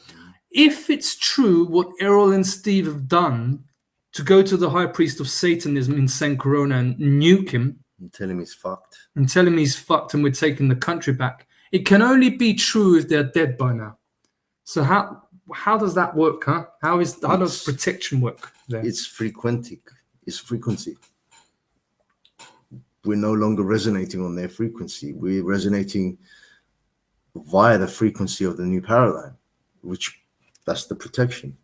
If it's true what Errol and Steve have done to go to the high priest of Satanism in St. Corona and nuke him, And tell him he's fucked. and tell him he's fucked and we're taking the country back, it can only be true if they're dead by now. So how does that work, huh? How does protection work there? It's frequency. It's frequency. We're no longer resonating on their frequency. We're resonating via the frequency of the new paradigm, which that's the protection.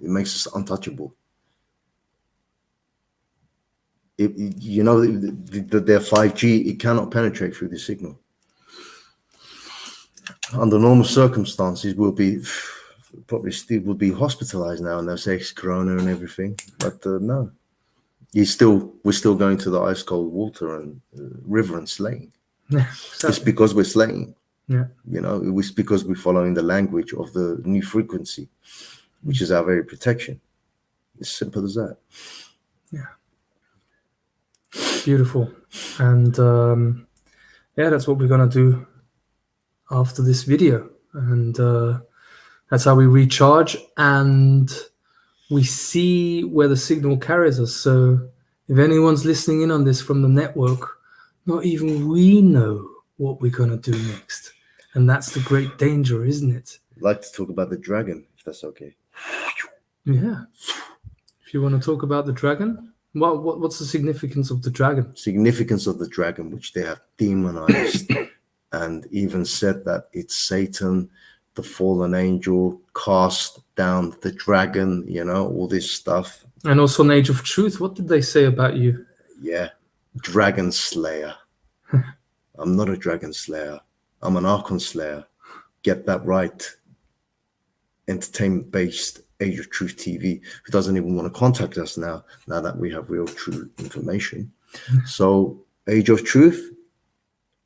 It makes us untouchable. their 5G, it cannot penetrate through the signal. Under normal circumstances, we'll be probably still would be hospitalized now, and they'll say it's corona and everything. But no, we're still going to the ice cold water and river and slaying. Yeah, exactly. It's because we're slaying. Yeah. It's because we're following the language of the new frequency, which is our very protection. It's simple as that. Yeah. Beautiful. And that's what we're going to do after this video. And that's how we recharge and we see where the signal carries us. So if anyone's listening in on this from the network, not even we know what we're going to do next. And that's the great danger, isn't it? I'd like to talk about the dragon, if that's okay. Yeah. If you want to talk about the dragon, what's the significance of the dragon? Significance of the dragon, which they have demonized and even said that it's Satan, the fallen angel, cast down the dragon, all this stuff. And also an age of truth. What did they say about you? Yeah. Dragon slayer. I'm not a dragon slayer. I'm an Archon slayer. Get that right. Entertainment-based Age of Truth TV, who doesn't even want to contact us now that we have real true information. So Age of Truth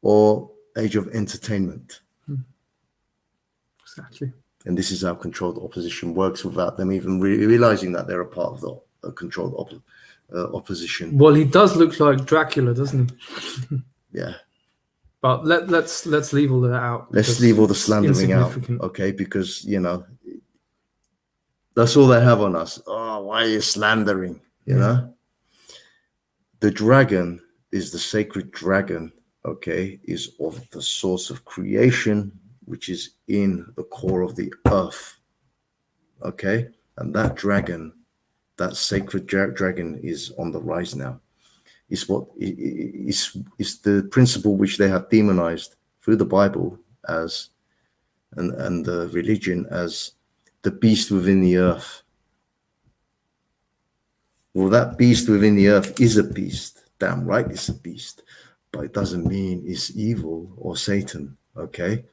or Age of Entertainment. Exactly. And this is how controlled opposition works without them even realizing that they're a part of the controlled opposition. Well, he does look like Dracula, doesn't he? Yeah. But let's leave all that out. Let's leave all the slandering out, okay? Because, that's all they have on us. Oh, why are you slandering? You know? The dragon is the sacred dragon, okay, is of the source of creation, which is in the core of the earth, okay? And that dragon, that sacred dragon is on the rise now. Is the principle which they have demonized through the Bible as and the religion as the beast within the earth. Well, that beast within the earth is a beast. Damn right it's a beast. But it doesn't mean it's evil or Satan, okay?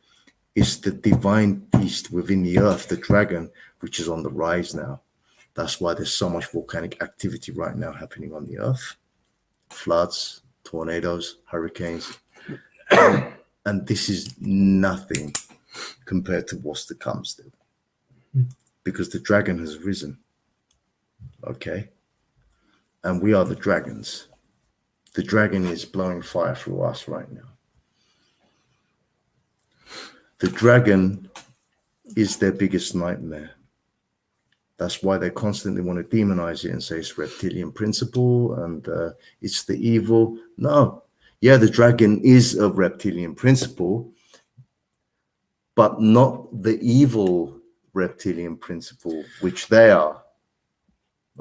It's the divine beast within the earth, the dragon, which is on the rise now. That's why there's so much volcanic activity right now happening on the earth. Floods, tornadoes, hurricanes. And this is nothing compared to what's to come still. Because the dragon has risen. Okay? And we are the dragons. The dragon is blowing fire through us right now. The dragon is their biggest nightmare. That's why they constantly want to demonize it and say it's reptilian principle and it's the evil. No. Yeah, the dragon is a reptilian principle, but not the evil reptilian principle, which they are.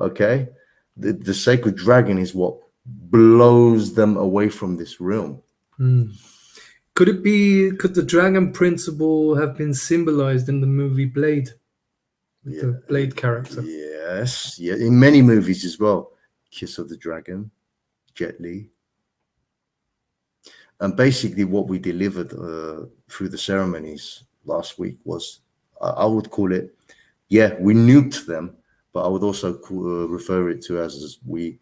Okay? The sacred dragon is what blows them away from this realm. Could the dragon principle have been symbolized in the movie Blade? With the Blade character. Yes. Yeah. In many movies as well. Kiss of the Dragon, Jet Li. And basically what we delivered through the ceremonies last week was, I would call it, we nuked them, but I would also refer it to as we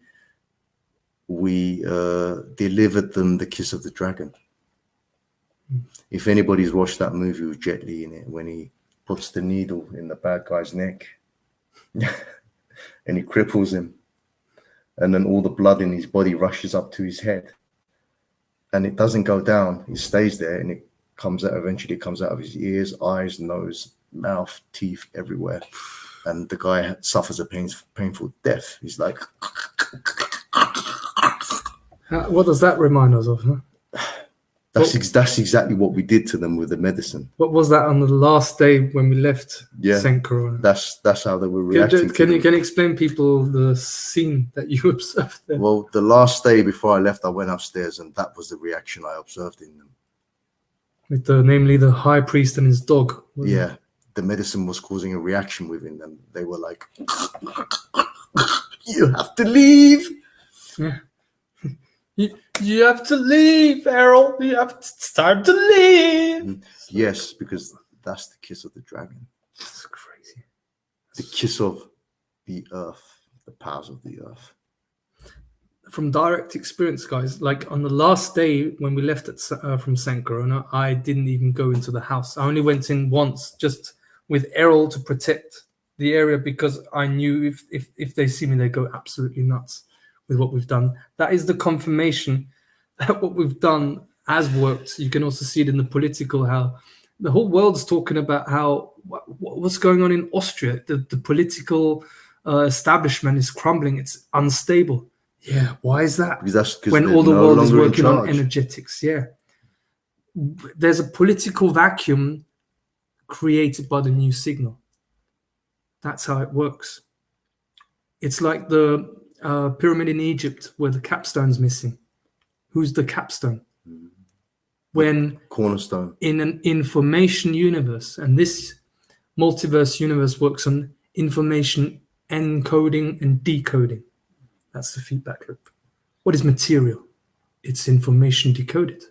delivered them the kiss of the dragon. If anybody's watched that movie with Jet Li in it, when he puts the needle in the bad guy's neck and he cripples him, and then all the blood in his body rushes up to his head, and it doesn't go down, it stays there, and it eventually comes out of his ears, eyes, nose, mouth, teeth, everywhere, and the guy suffers a painful death. He's like, what does that remind us of? That's exactly what we did to them with the medicine. What was that on the last day when we left St. Corona? That's how they were reacting. Can you explain people the scene that you observed there? Well, the last day before I left, I went upstairs, and that was the reaction I observed in them. With namely the high priest and his dog. Yeah, the medicine was causing a reaction within them. They were like, "You have to leave." Yeah. You have to leave, Errol. It's time to leave. Yes, because that's the kiss of the dragon. It's crazy. The kiss of the earth, the powers of the earth. From direct experience, guys, like on the last day when we left from St. Corona, I didn't even go into the house. I only went in once, just with Errol to protect the area, because I knew if they see me, they go absolutely nuts with what we've done. That is the confirmation that what we've done has worked. You can also see it in the political, how the whole world's talking about how what's going on in Austria. The political establishment is crumbling. It's unstable. Yeah, why is that? Because that's because When they're all the no world is longer in working on charge. energetics, yeah. There's a political vacuum created by the new signal. That's how it works. It's like the pyramid in Egypt where the capstone's missing. Who's the capstone? When Cornerstone. in an information universe, and this multiverse universe works on information encoding and decoding. That's the feedback loop. What is material? It's information decoded.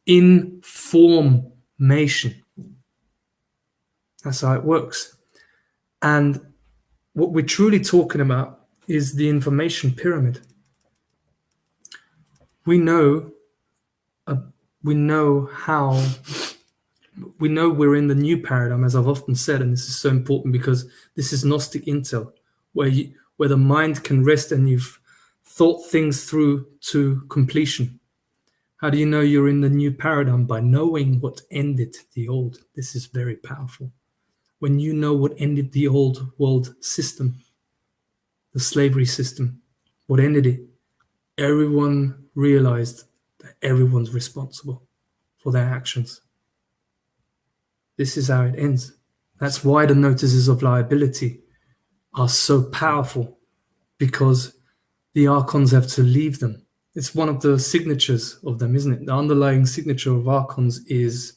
Information. That's how it works. And what we're truly talking about is the information pyramid. We know we're in the new paradigm, as I've often said, and this is so important because this is Gnostic intel, where the mind can rest and you've thought things through to completion. How do you know you're in the new paradigm? By knowing what ended the old. This is very powerful. When you know what ended the old world system, the slavery system, what ended it, everyone realized that everyone's responsible for their actions. This is how it ends. That's why the notices of liability are so powerful, because the archons have to leave them. It's one of the signatures of them, isn't it? The underlying signature of archons is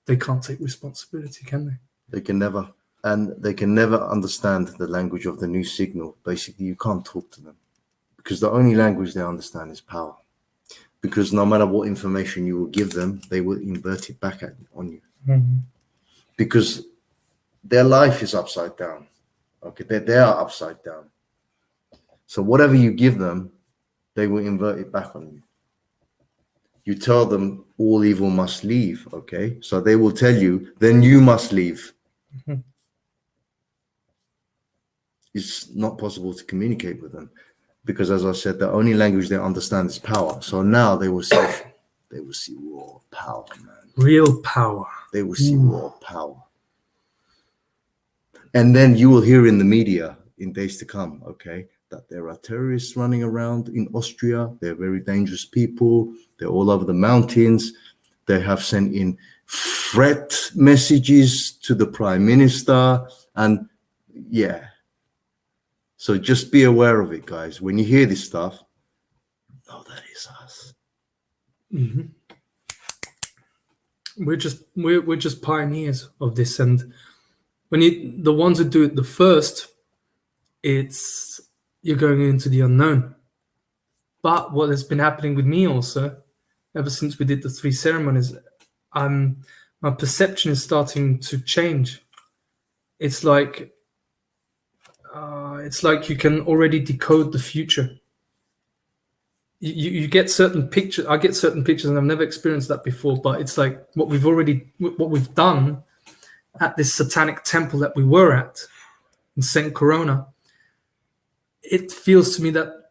they can't take responsibility, can they? They can never. And they can never understand the language of the new signal. Basically, you can't talk to them because the only language they understand is power. Because no matter what information you will give them, they will invert it back on you. Mm-hmm. Because their life is upside down. Okay, they are upside down. So whatever you give them, they will invert it back on you. You tell them all evil must leave, okay? So they will tell you, then you must leave. Mm-hmm. It's not possible to communicate with them because, as I said, the only language they understand is power. So now they will see raw power, man. Real power. They will see raw power. And then you will hear in the media in days to come, okay, that there are terrorists running around in Austria. They're very dangerous people. They're all over the mountains. They have sent in threat messages to the prime minister. And yeah. So just be aware of it, guys. When you hear this stuff, know that is us. Mm-hmm. We're just pioneers of this, and when the ones who do it the first, you're going into the unknown. But what has been happening with me also, ever since we did the 3 ceremonies, my perception is starting to change. It's like you can already decode the future. You get certain pictures. I get certain pictures, and I've never experienced that before. But it's like what we've done at this satanic temple that we were at in St. Corona. It feels to me that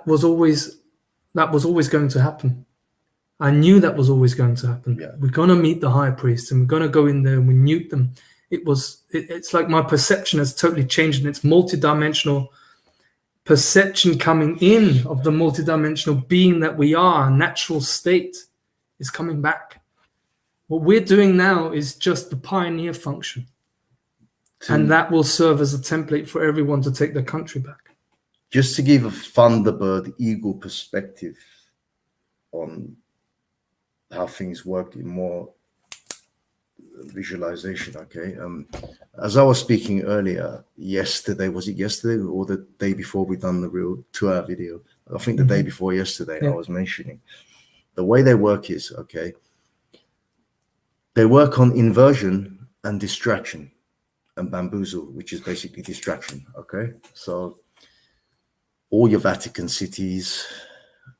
was always going to happen. I knew that was always going to happen. Yeah. We're gonna meet the high priest, and we're gonna go in there and we nuke them. It's like my perception has totally changed, and it's multidimensional perception coming in of the multidimensional being that we are. Natural state is coming back. What we're doing now is just the pioneer function, and that will serve as a template for everyone to take their country back. Just to give a Thunderbird eagle perspective on how things work in more visualization. Okay. As I was speaking earlier, yesterday, was it yesterday or the day before we done the real 2-hour video? I think the day before yesterday, I was mentioning the way they work is, okay, they work on inversion and distraction and bamboozle, which is basically distraction. Okay. So all your Vatican cities,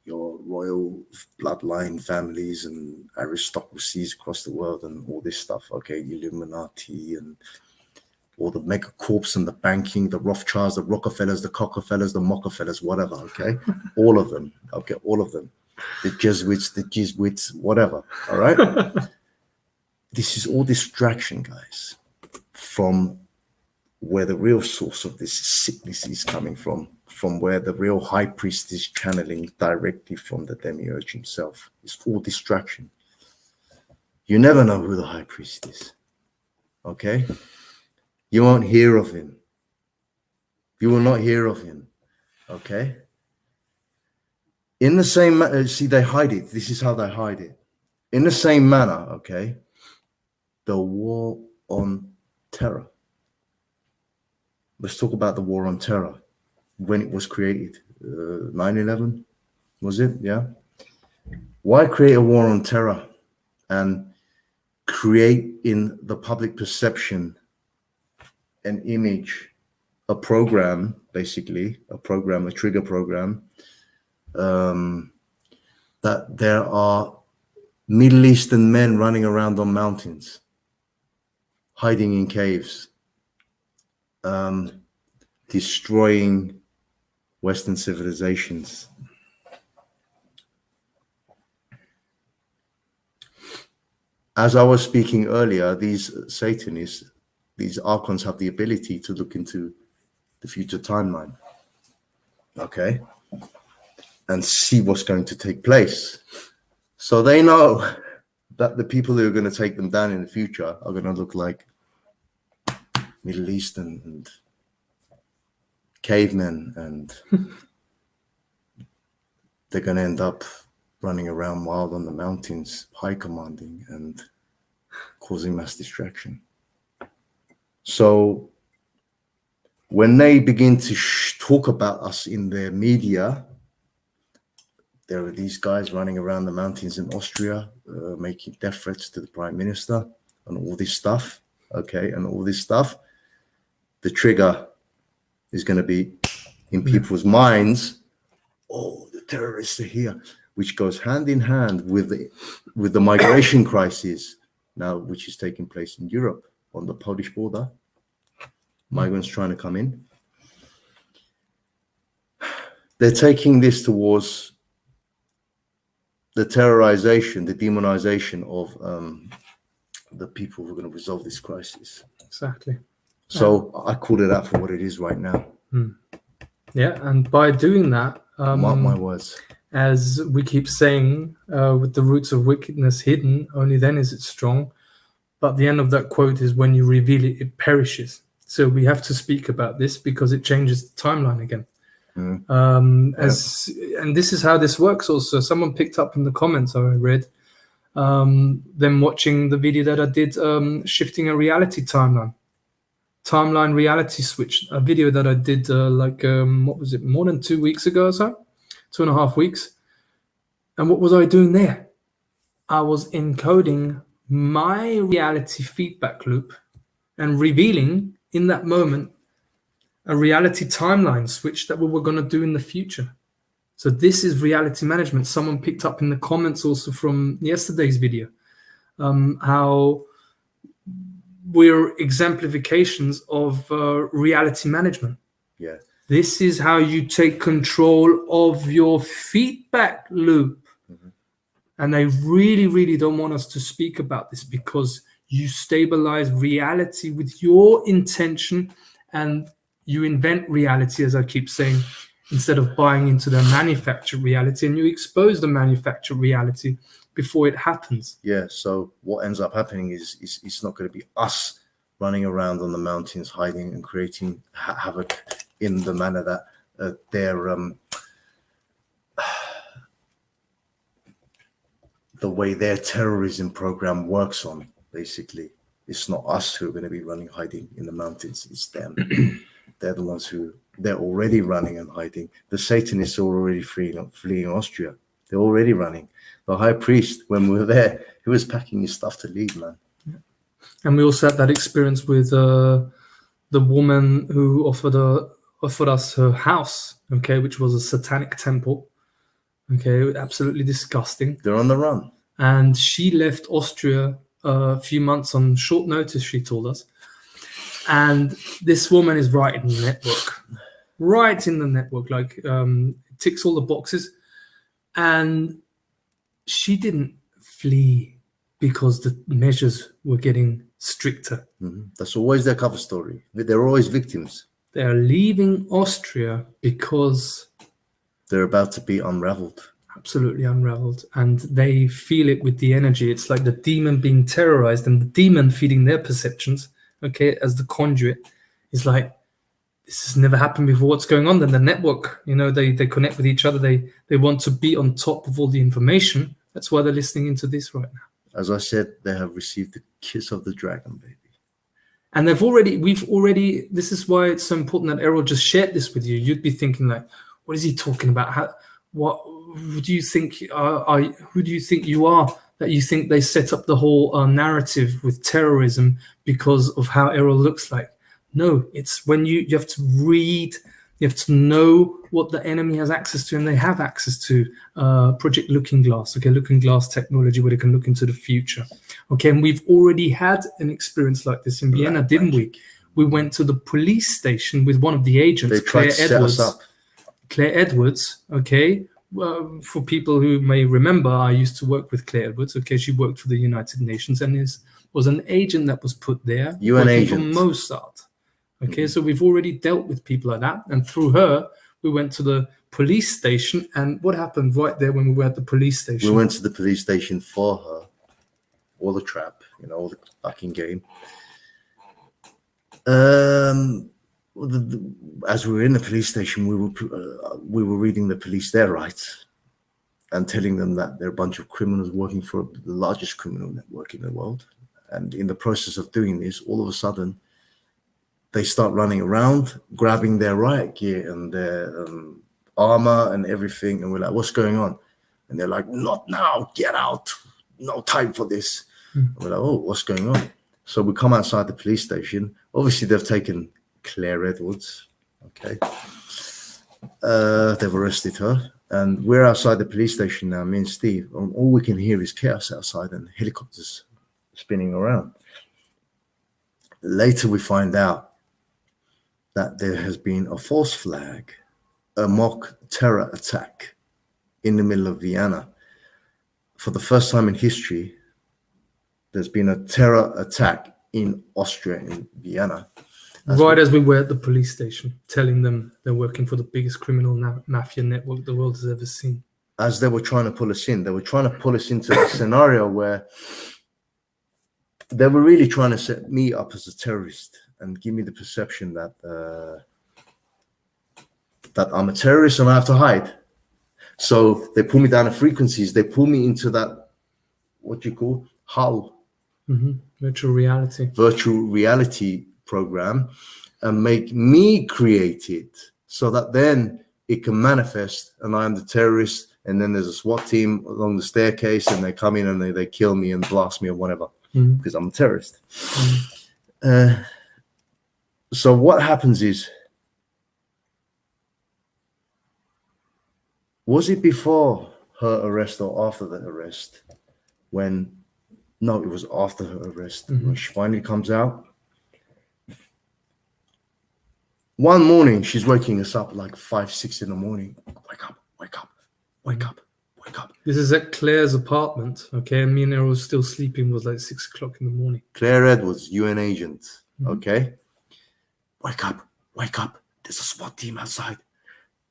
your royal bloodline families and aristocracies across the world and all this stuff, okay, Illuminati and all the mega corps and the banking, the Rothschilds, the Rockefellers, the Cockefellers, the Mockefellers, whatever, okay, all of them, okay, all of them, the Jesuits, whatever, all right? This is all distraction, guys, from where the real source of this sickness is coming from where the real high priest is channeling directly from the demiurge himself. It's all distraction. You never know who the high priest is, okay? You won't hear of him. You will not hear of him, okay? In the same see, they hide it. This is how they hide it. In the same manner, okay, the war on terror. Let's talk about the war on terror. When it was created, 9/11, was it? Yeah. Why create a war on terror and create in the public perception an image, a program, basically, a trigger program, that there are Middle Eastern men running around on mountains, hiding in caves, destroying Western civilizations. As I was speaking earlier, these Satanists, these archons have the ability to look into the future timeline, okay, and see what's going to take place. So they know that the people who are going to take them down in the future are going to look like Middle Eastern and cavemen, and they're going to end up running around wild on the mountains, high commanding and causing mass distraction. So when they begin to talk about us in their media, there are these guys running around the mountains in Austria, making death threats to the prime minister and all this stuff, okay, and all this stuff. The trigger is going to be in people's minds, oh, the terrorists are here, which goes hand in hand with the migration crisis now, which is taking place in Europe on the Polish border. Migrants trying to come in. They're taking this towards the terrorization, the demonization of the people who are going to resolve this crisis. Exactly. So I called it out for what it is right now. Yeah, and by doing that, mark my words. As we keep saying, with the roots of wickedness hidden, only then is it strong. But the end of that quote is, when you reveal it, it perishes. So we have to speak about this because it changes the timeline again. And this is how this works also. Someone picked up in the comments I read, them watching the video that I did, shifting a reality timeline reality switch, a video that I did what was it, more than 2 weeks ago or so, 2.5 weeks. And what was I doing there? I was encoding my reality feedback loop and revealing in that moment a reality timeline switch that we were going to do in the future. So this is reality management. Someone picked up in the comments also from yesterday's video, how we're exemplifications of reality management. Yeah. This is how you take control of your feedback loop. And they really, really don't want us to speak about this, because you stabilize reality with your intention and you invent reality, as I keep saying, instead of buying into the manufactured reality, and you expose the manufactured reality before it happens. Yeah, so what ends up happening is it's not going to be us running around on the mountains hiding and creating havoc in the manner that the way their terrorism program works on, basically. It's not us who are going to be running, hiding in the mountains. It's them. They're the ones they're already running and hiding. The Satanists are already fleeing Austria. They're already running. The high priest, when we were there, he was packing his stuff to leave, man. And we also had that experience with the woman who offered us her house, okay, which was a satanic temple. Okay, absolutely disgusting. They're on the run. And she left Austria a few months on short notice, she told us. And this woman is right in the network. Right in the network, like ticks all the boxes. And she didn't flee because the measures were getting stricter. Mm-hmm. That's always their cover story. They're always victims. They are leaving Austria because they're about to be unraveled. Absolutely unraveled. And they feel it with the energy. It's like the demon being terrorized and the demon feeding their perceptions, okay, as the conduit. Is like, this has never happened before. What's going on? Then the network, they connect with each other. They want to be on top of all the information. That's why they're listening into this right now. As I said, they have received the kiss of the dragon, baby. And this is why it's so important that Errol just shared this with you. You'd be thinking like, what is he talking about? Who do you think who do you think you are, that you think they set up the whole narrative with terrorism because of how Errol looks like? No, it's when you have to read, you have to know what the enemy has access to, and they have access to Project Looking Glass, okay, Looking Glass technology where they can look into the future. Okay, and we've already had an experience like this in Vienna, didn't we? We went to the police station with one of the agents, they tried to set us up. Claire Edwards, okay. Well, for people who may remember, I used to work with Claire Edwards. Okay, she worked for the United Nations and was an agent that was put there. UN agent. For Mossad. Okay, so we've already dealt with people like that. And through her, we went to the police station. And what happened right there when we were at the police station? We went to the police station for her. All the trap, all the fucking game. As we were in the police station, we were reading the police their rights and telling them that they're a bunch of criminals working for the largest criminal network in the world. And in the process of doing this, all of a sudden, they start running around, grabbing their riot gear and their armor and everything. And we're like, what's going on? And they're like, not now, get out. No time for this. And we're like, oh, what's going on? So we come outside the police station. Obviously, they've taken Claire Edwards. Okay. They've arrested her. And we're outside the police station now, me and Steve. And all we can hear is chaos outside and helicopters spinning around. Later, we find out that there has been a false flag, a mock terror attack in the middle of Vienna. For the first time in history, there's been a terror attack in Austria, in Vienna. As we were at the police station, telling them they're working for the biggest criminal mafia network the world has ever seen. As they were trying to pull us in, they were trying to pull us into a scenario where they were really trying to set me up as a terrorist and give me the perception that I'm a terrorist and I have to hide. So they pull me down to frequencies. They pull me into that, what you call, HAL. Virtual reality program, and make me create it so that then it can manifest and I'm the terrorist, and then there's a SWAT team along the staircase and they come in and they kill me and blast me or whatever because I'm a terrorist. So what happens is, was it before her arrest or after the arrest? No, it was after her arrest. When she finally comes out. One morning, she's waking us up like 5, 6 in the morning. Wake up, wake up, wake up, wake up. This is at Claire's apartment, okay? And me and Errol was still sleeping. It was like 6 o'clock in the morning. Claire Edwards, UN agent, okay? Wake up, wake up. There's a SWAT team outside.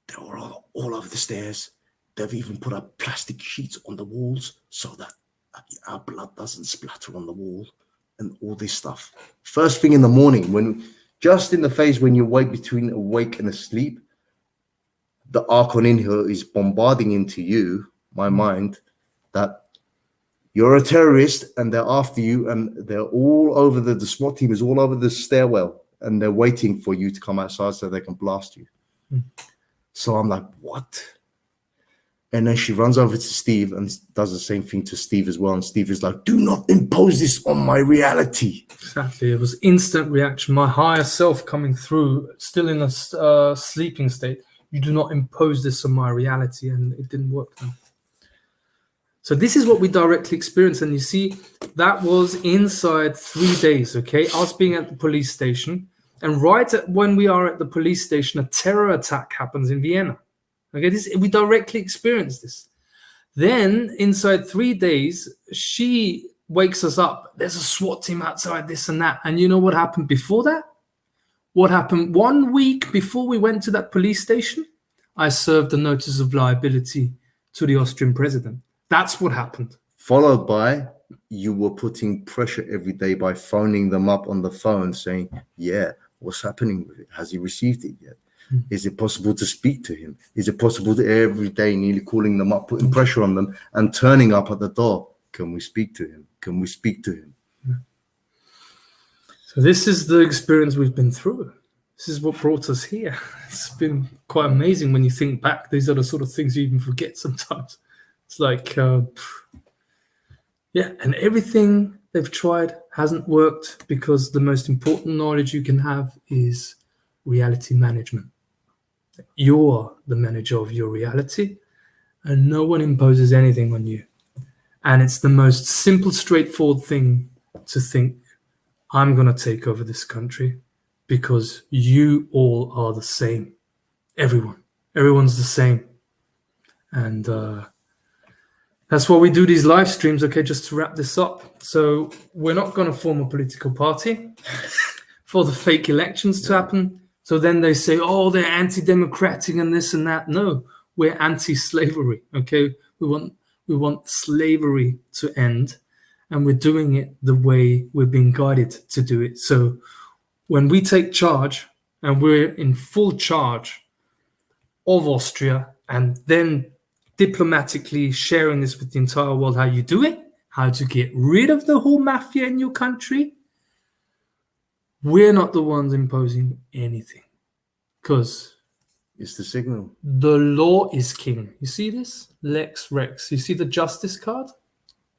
They're all over the stairs. They've even put up plastic sheets on the walls so that our blood doesn't splatter on the wall and all this stuff. First thing in the morning, just in the phase when you wake between awake and asleep, the Archon in here is bombarding into you, my mind, that You're a terrorist, and they're after you, and they're all over the SWAT team is all over the stairwell, and they're waiting for you to come outside so they can blast you. So I'm like, what? And then she runs over to Steve and does the same thing to Steve as well. And Steve is like, do not impose this on my reality. Exactly. It was instant reaction. My higher self coming through, still in a sleeping state. You do not impose this on my reality. And it didn't work then. So this is what we directly experienced. And you see, that was inside 3 days, okay? Us being at the police station. And right when we are at the police station, a terror attack happens in Vienna. Okay, we directly experienced this. Then, inside 3 days, she wakes us up. There's a SWAT team outside, this and that. And you know what happened before that? What happened 1 week before we went to that police station? I served a notice of liability to the Austrian president. That's what happened. Followed by, you were putting pressure every day by phoning them up on the phone saying, yeah, what's happening with it? Has he received it yet? Is it possible to speak to him? Is it possible to every day nearly calling them up, putting pressure on them and turning up at the door? Can we speak to him? Can we speak to him? So this is the experience we've been through. This is what brought us here. It's been quite amazing when you think back. These are the sort of things you even forget sometimes. It's like, yeah, and everything they've tried hasn't worked because the most important knowledge you can have is reality management. You're the manager of your reality, and no one imposes anything on you. And it's the most simple, straightforward thing to think, I'm going to take over this country because you all are the same. Everyone's the same. And that's why we do these live streams, okay, just to wrap this up. So we're not going to form a political party for the fake elections to happen. So then they say, oh, they're anti-democratic and this and that. No, we're anti-slavery, okay? We want slavery to end, and we're doing it the way we're being guided to do it. So when we take charge, and we're in full charge of Austria, and then diplomatically sharing this with the entire world, how you do it, how to get rid of the whole mafia in your country, we're not the ones imposing anything, because it's the signal. The law is king. You see this? Lex Rex. You see the justice card?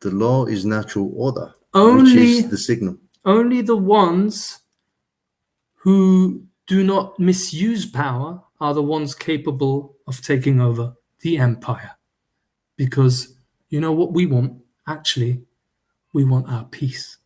The law is natural order, Only, which is the signal. Only the ones who do not misuse power are the ones capable of taking over the empire. Because you know what we want? Actually, we want our peace.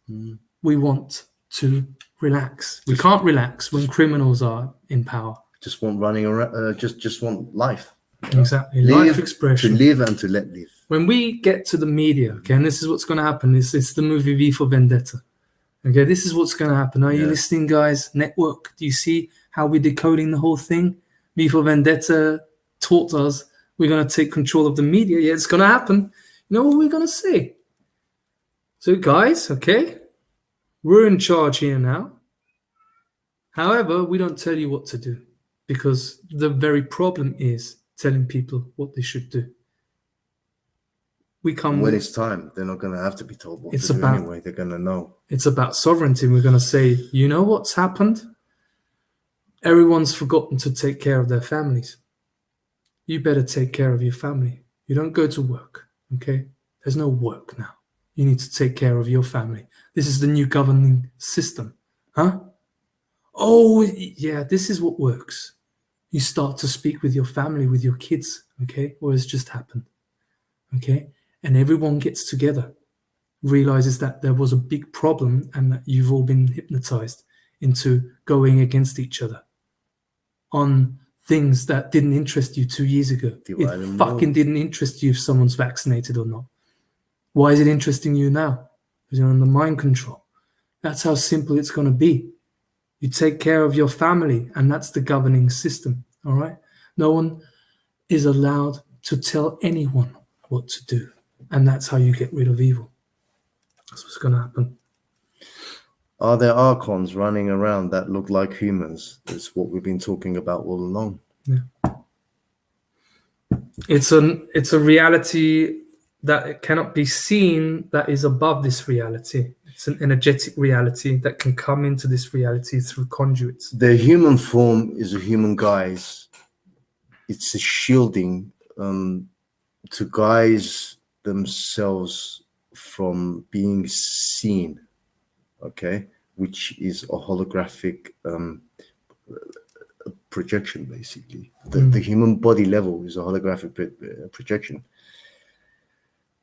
We want to relax. We can't relax when criminals are in power. Just want running around. Just want life. Exactly. Live, life expression. To live and to let live. When we get to the media, okay, and this is what's going to happen. It's the movie V for Vendetta. Okay, this is what's going to happen. Are you listening, guys? Network. Do you see how we're decoding the whole thing? V for Vendetta taught us we're going to take control of the media. Yeah, it's going to happen. You know what we're going to say? So, guys, okay, we're in charge here now. However, we don't tell you what to do, because the very problem is telling people what they should do. We come when it's time, they're not going to have to be told what it's to do about, anyway. They're going to know. It's about sovereignty. We're going to say, you know what's happened? Everyone's forgotten to take care of their families. You better take care of your family. You don't go to work, okay? There's no work now. You need to take care of your family. This is the new governing system. Huh? Oh, yeah, this is what works. You start to speak with your family, with your kids, okay? What has just happened, okay? And everyone gets together, realizes that there was a big problem and that you've all been hypnotized into going against each other on things that didn't interest you 2 years ago. It fucking didn't interest you if someone's vaccinated or not. Why is it interesting you now? Because you're under mind control. That's how simple it's going to be. You take care of your family, and that's the governing system, all right? No one is allowed to tell anyone what to do, and that's how you get rid of evil. That's what's going to happen. Are there archons running around that look like humans? That's what we've been talking about all along. Yeah. It's a reality that it cannot be seen, that is above this reality. It's an energetic reality that can come into this reality through conduits. The human form is a human guise. It's a shielding to guise themselves from being seen, okay, which is a holographic projection, basically. The human body level is a holographic projection.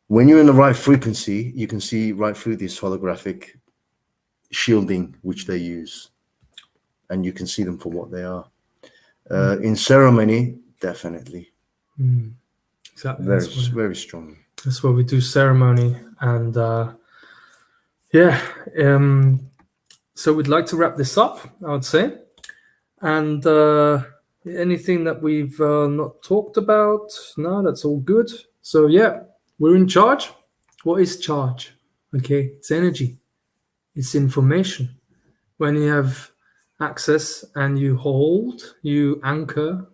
When you're in the right frequency, you can see right through this holographic shielding which they use, and you can see them for what they are. In ceremony, definitely. Exactly. Very strong. That's where we do ceremony. And so we'd like to wrap this up, I would say. And anything that we've not talked about? No, that's all good. So yeah, we're in charge. What is charge? Okay, it's energy. It's information. When you have access and you hold, you anchor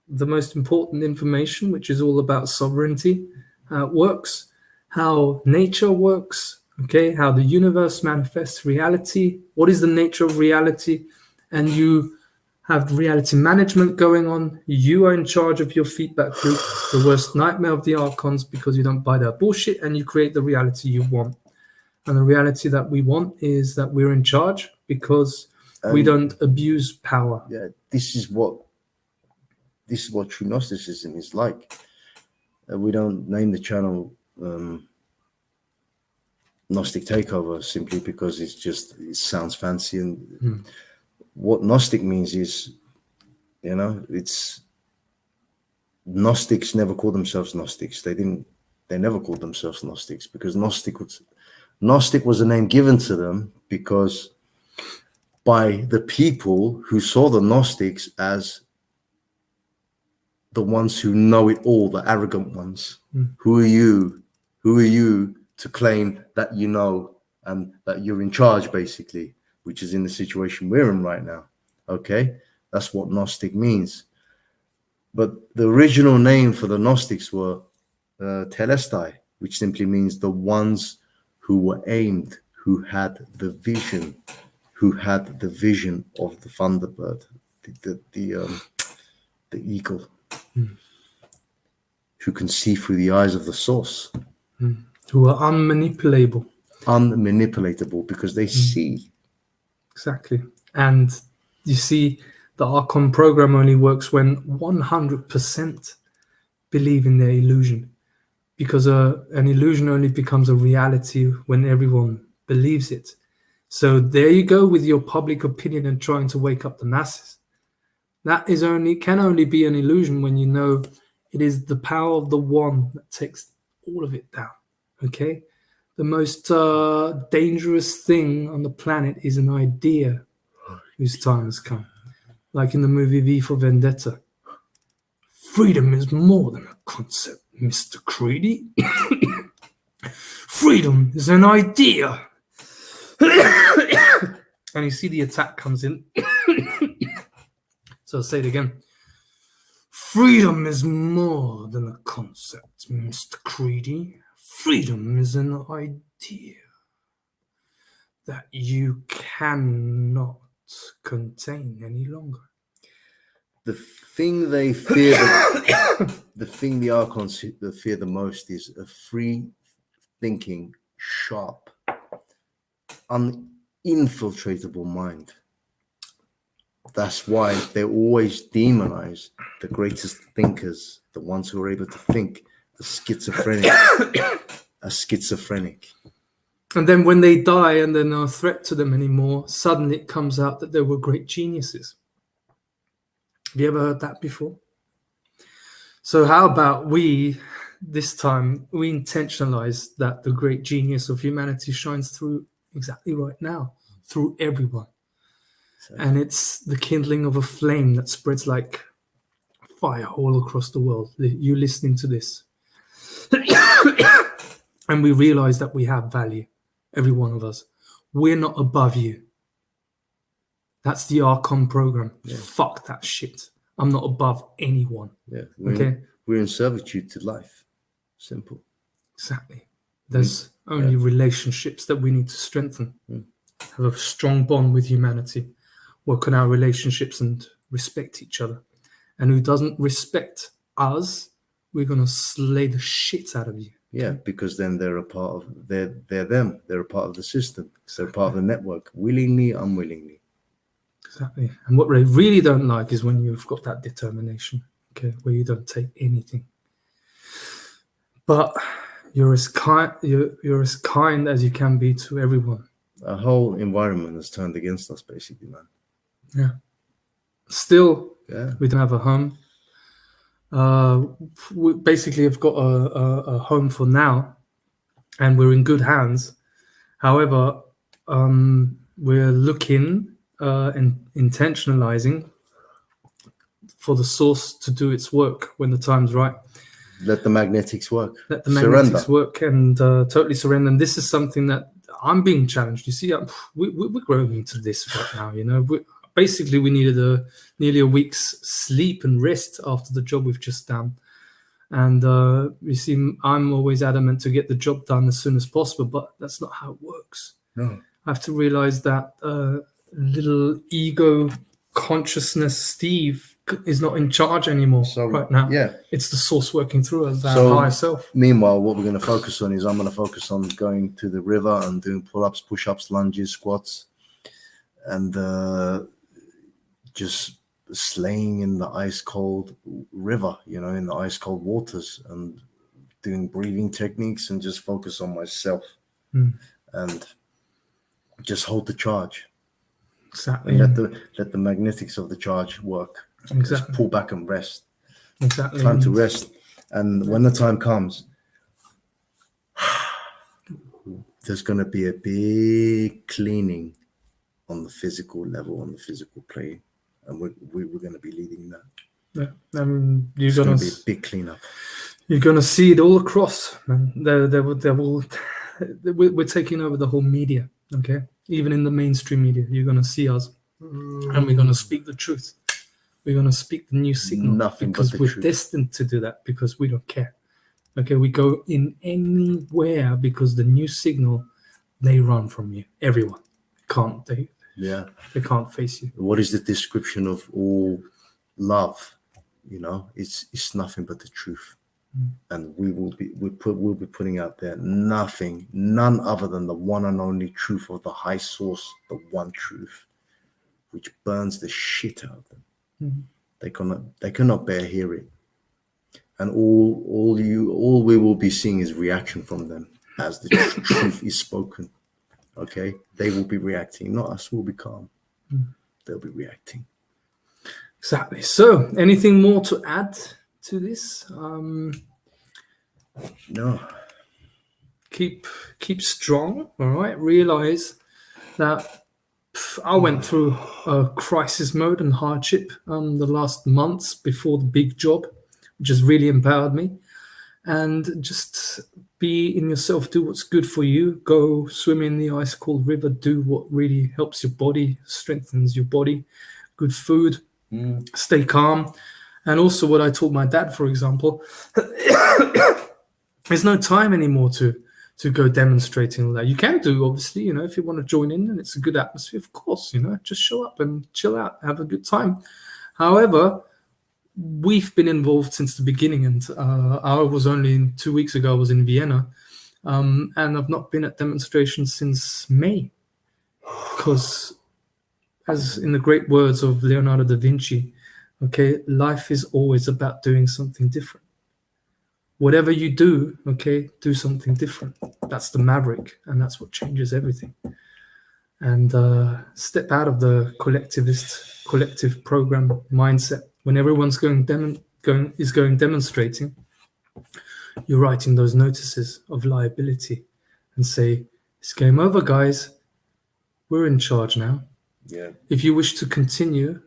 the most important information, which is all about sovereignty, how it works, how nature works, okay, how the universe manifests reality, what is the nature of reality, and you have reality management going on. You are in charge of your feedback loop, the worst nightmare of the archons, because you don't buy that bullshit and you create the reality you want. And the reality that we want is that we're in charge because we don't abuse power. Yeah, this is what true Gnosticism is like. We don't name the channel Gnostic Takeover simply because it sounds fancy. And what Gnostic means is, it's Gnostics never called themselves Gnostics. They never called themselves Gnostics because Gnostic was a name given to them because by the people who saw the Gnostics as the ones who know it all, the arrogant ones. Who are you? Who are you to claim that you know and that you're in charge, basically, which is in the situation we're in right now. Okay, that's what Gnostic means. But the original name for the Gnostics were Telestai, which simply means the ones who were aimed, who had the vision of the Thunderbird, the eagle, who can see through the eyes of the source, who are unmanipulatable because they see. Exactly. And you see, the Archon program only works when 100% believe in their illusion, because an illusion only becomes a reality when everyone believes it. So there you go with your public opinion and trying to wake up the masses. That can only be an illusion when you know it is the power of the one that takes all of it down. Okay? The most dangerous thing on the planet is an idea whose time has come. Like in the movie V for Vendetta. Freedom is more than a concept, Mr. Creedy. Freedom is an idea. And you see the attack comes in. So I'll say it again. Freedom is more than a concept, Mr. Creedy. Freedom is an idea that you cannot contain any longer. The thing they fear, the thing the Archons fear the most is a free thinking, sharp, uninfiltratable mind. That's why they always demonize the greatest thinkers, the ones who are able to think, as schizophrenic. And then when they die and they're no threat to them anymore, suddenly it comes out that they were great geniuses. Have you ever heard that before? So how about this time, we intentionalize that the great genius of humanity shines through exactly right now, through everyone. And it's the kindling of a flame that spreads like fire all across the world. You listening to this. And we realize that we have value, every one of us. We're not above you. That's the Archon program. Yeah. Fuck that shit. I'm not above anyone. Yeah. We're in servitude to life. Simple. Exactly. There's only relationships that we need to strengthen. Have a strong bond with humanity. Work on our relationships and respect each other. And who doesn't respect us, we're gonna slay the shit out of you. Yeah, because then they're a part of they're them. They're a part of the system. They're part of the network, willingly, unwillingly. Exactly. And what they really don't like is when you've got that determination, okay, where you don't take anything. But you're as as kind as you can be to everyone. Our whole environment has turned against us, basically, man. Yeah. Still, Yeah. we don't have a home. We basically have got a home for now, and we're in good hands. However, we're looking and intentionalizing for the source to do its work when the time's right. Let the magnetics work. Let the magnetics work and totally surrender. And this is something that I'm being challenged. You see, we're growing into this right now. You know, basically we needed nearly a week's sleep and rest after the job we've just done. And you see, I'm always adamant to get the job done as soon as possible, but that's not how it works. No. I have to realize that little ego consciousness Steve is not in charge anymore right now. Yeah. It's the source working through us, our higher self. Meanwhile, what we're going to focus on is I'm going to focus on going to the river and doing pull-ups, push-ups, lunges, squats, and just slaying in the ice-cold river, you know, in the ice-cold waters, and doing breathing techniques and just focus on myself and just hold the charge. Exactly. And let the magnetics of the charge work. Exactly. Just pull back and rest. Exactly. Time to rest. And when the time comes, there's going to be a big cleaning on the physical level, on the physical plane. And we're going to be leading that. Yeah. It's going to be a big cleanup. You're going to see it all across, man. We're taking over the whole media, okay? Even in the mainstream media, you're going to see us. And we're going to speak the truth. We're going to speak the new signal. Nothing because but the we're truth. Destined to do that because we don't care. Okay, we go in anywhere because the new signal, they run from you. Everyone. Can't they? Yeah. They can't face you. What is the description of all love? You know, it's nothing but the truth. And we'll be putting out there none other than the one and only truth of the high source, the one truth, which burns the shit out of them. They cannot bear hearing. And all we will be seeing is reaction from them as the truth is spoken. Okay, they will be reacting, not us. Will be calm. They'll be reacting. Exactly. So, anything more to add to this? No. Keep strong. All right. Realize that I went through a crisis mode and hardship the last months before the big job, which has really empowered me. And just be in yourself, do what's good for you. Go swim in the ice cold river, do what really helps your body, strengthens your body. Good food, stay calm. And also what I told my dad, for example, there's no time anymore to go demonstrating all that. You can do, obviously, you know, if you want to join in and it's a good atmosphere, of course, you know, just show up and chill out, have a good time. However, we've been involved since the beginning, and I was only 2 weeks ago, I was in Vienna, and I've not been at demonstrations since May, because as in the great words of Leonardo da Vinci, okay, life is always about doing something different. Whatever you do, okay, do something different. That's the maverick, and that's what changes everything. And step out of the collective program mindset. When everyone's going demonstrating, you're writing those notices of liability and say, it's game over, guys. We're in charge now. Yeah. If you wish to continue,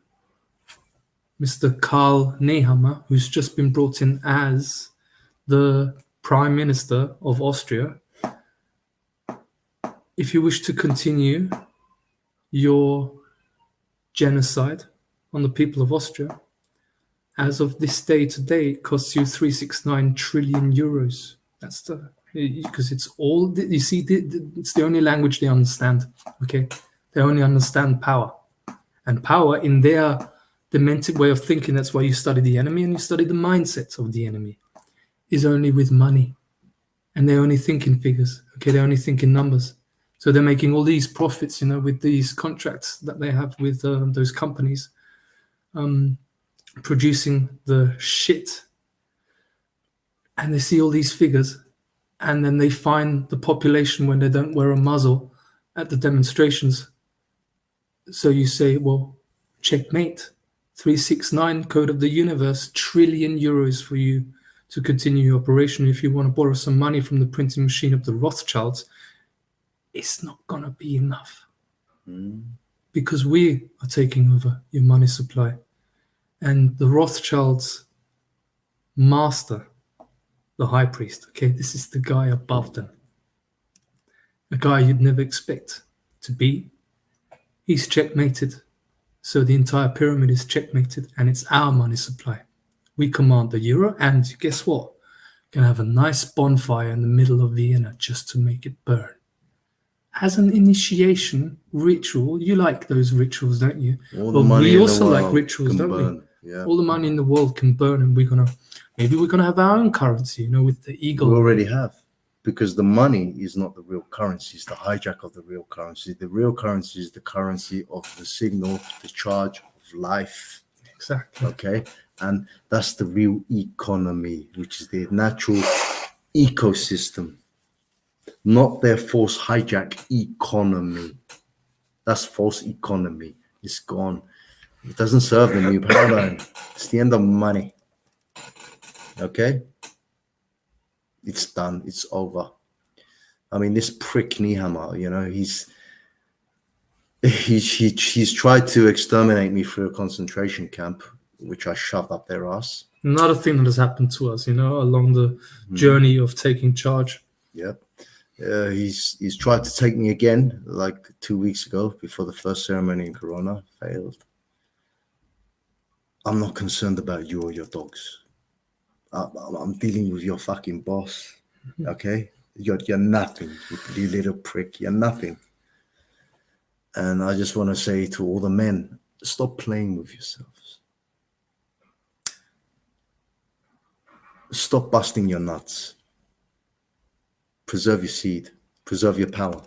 Mr. Karl Nehammer, who's just been brought in as the Prime Minister of Austria, if you wish to continue your genocide on the people of Austria, as of this day today, it costs you 369 trillion euros. That's the because it's all you see. It's the only language they understand. Okay, they only understand power, and power in their demented way of thinking. That's why you study the enemy and you study the mindsets of the enemy. Is only with money, and they only think in figures. Okay, they only think in numbers. So they're making all these profits, with these contracts that they have with those companies, producing the shit, and they see all these figures, and then they find the population when they don't wear a muzzle at the demonstrations. So you say, well, checkmate, 369 code of the universe, trillion euros for you to continue your operation. If you want to borrow some money from the printing machine of the Rothschilds, it's not going to be enough because we are taking over your money supply. And the Rothschilds master the high priest. Okay, this is the guy above them, a guy you'd never expect to be. He's checkmated. So the entire pyramid is checkmated, and it's our money supply. We command the euro, and guess what? Gonna have a nice bonfire in the middle of Vienna just to make it burn. As an initiation ritual, you like those rituals, don't you? All the money we in the also like world rituals, can don't burn. we? Yeah. All the money in the world can burn, and maybe we're gonna have our own currency, with the eagle. We already have, because the money is not the real currency. It's the hijack of the real currency. The real currency is the currency of the signal, the charge of life. Exactly. Okay, and that's the real economy, which is the natural ecosystem, not their false hijack economy. That's false economy. It's gone. It doesn't serve the new paradigm. It's the end of money. Okay, it's done. It's over. I mean, this prick Nehammer, he's tried to exterminate me through a concentration camp, which I shoved up their ass. Another thing that has happened to us, along the journey of taking charge. Yep. He's tried to take me again, like 2 weeks ago, before the first ceremony in Corona. Failed. I'm not concerned about you or your dogs. I'm dealing with your fucking boss. Okay? You're nothing, you little prick. You're nothing. And I just want to say to all the men, stop playing with yourselves. Stop busting your nuts. Preserve your seed. Preserve your power.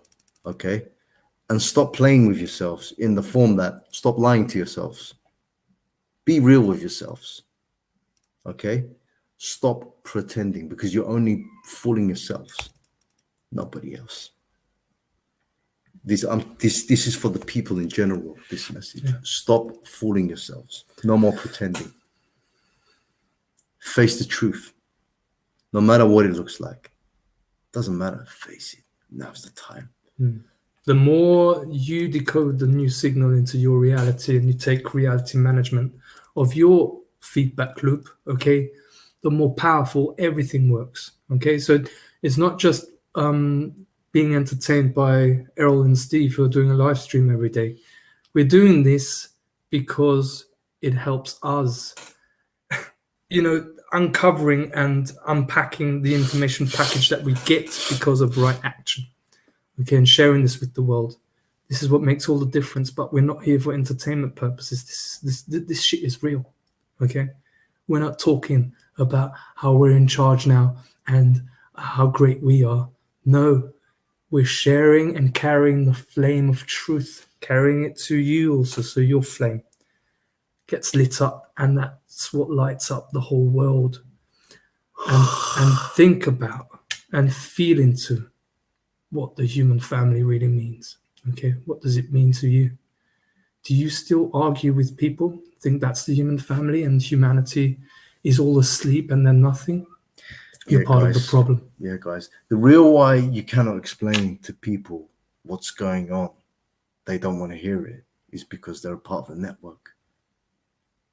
Okay? And stop playing with yourselves in the form that stop lying to yourselves. Be real with yourselves. Okay? Stop pretending, because you're only fooling yourselves. Nobody else. This is for the people in general, this message. Yeah. Stop fooling yourselves. No more pretending. Face the truth. No matter what it looks like. Doesn't matter. Face it. Now's the time. The more you decode the new signal into your reality and you take reality management of your feedback loop, okay, the more powerful everything works. Okay, so it's not just being entertained by Errol and Steve who are doing a live stream every day. We're doing this because it helps us, uncovering and unpacking the information package that we get because of right action. Okay, and sharing this with the world. This is what makes all the difference, but we're not here for entertainment purposes. This shit is real. Okay? We're not talking about how we're in charge now and how great we are. No, we're sharing and carrying the flame of truth, carrying it to you also, so your flame gets lit up, and that's what lights up the whole world. And think about and feel into what the human family really means. Okay, what does it mean to you? Do you still argue with people? Think that's the human family and humanity is all asleep and they're nothing? You're part of the problem. Yeah, guys. The real why you cannot explain to people what's going on, they don't want to hear it, is because they're a part of the network.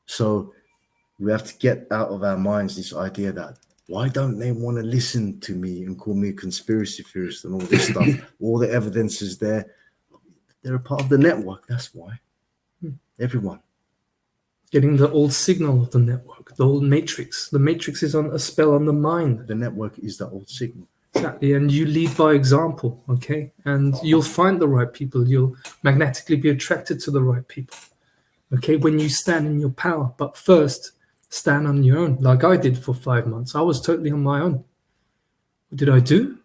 So we have to get out of our minds this idea that why don't they want to listen to me and call me a conspiracy theorist and all this stuff? All the evidence is there. They're a part of the network. That's why. Everyone. Getting the old signal of the network, the old matrix. The matrix is on a spell on the mind. The network is the old signal. Exactly. And you lead by example, okay? And you'll find the right people. You'll magnetically be attracted to the right people, okay? When you stand in your power. But first, stand on your own, like I did for 5 months. I was totally on my own. What did I do?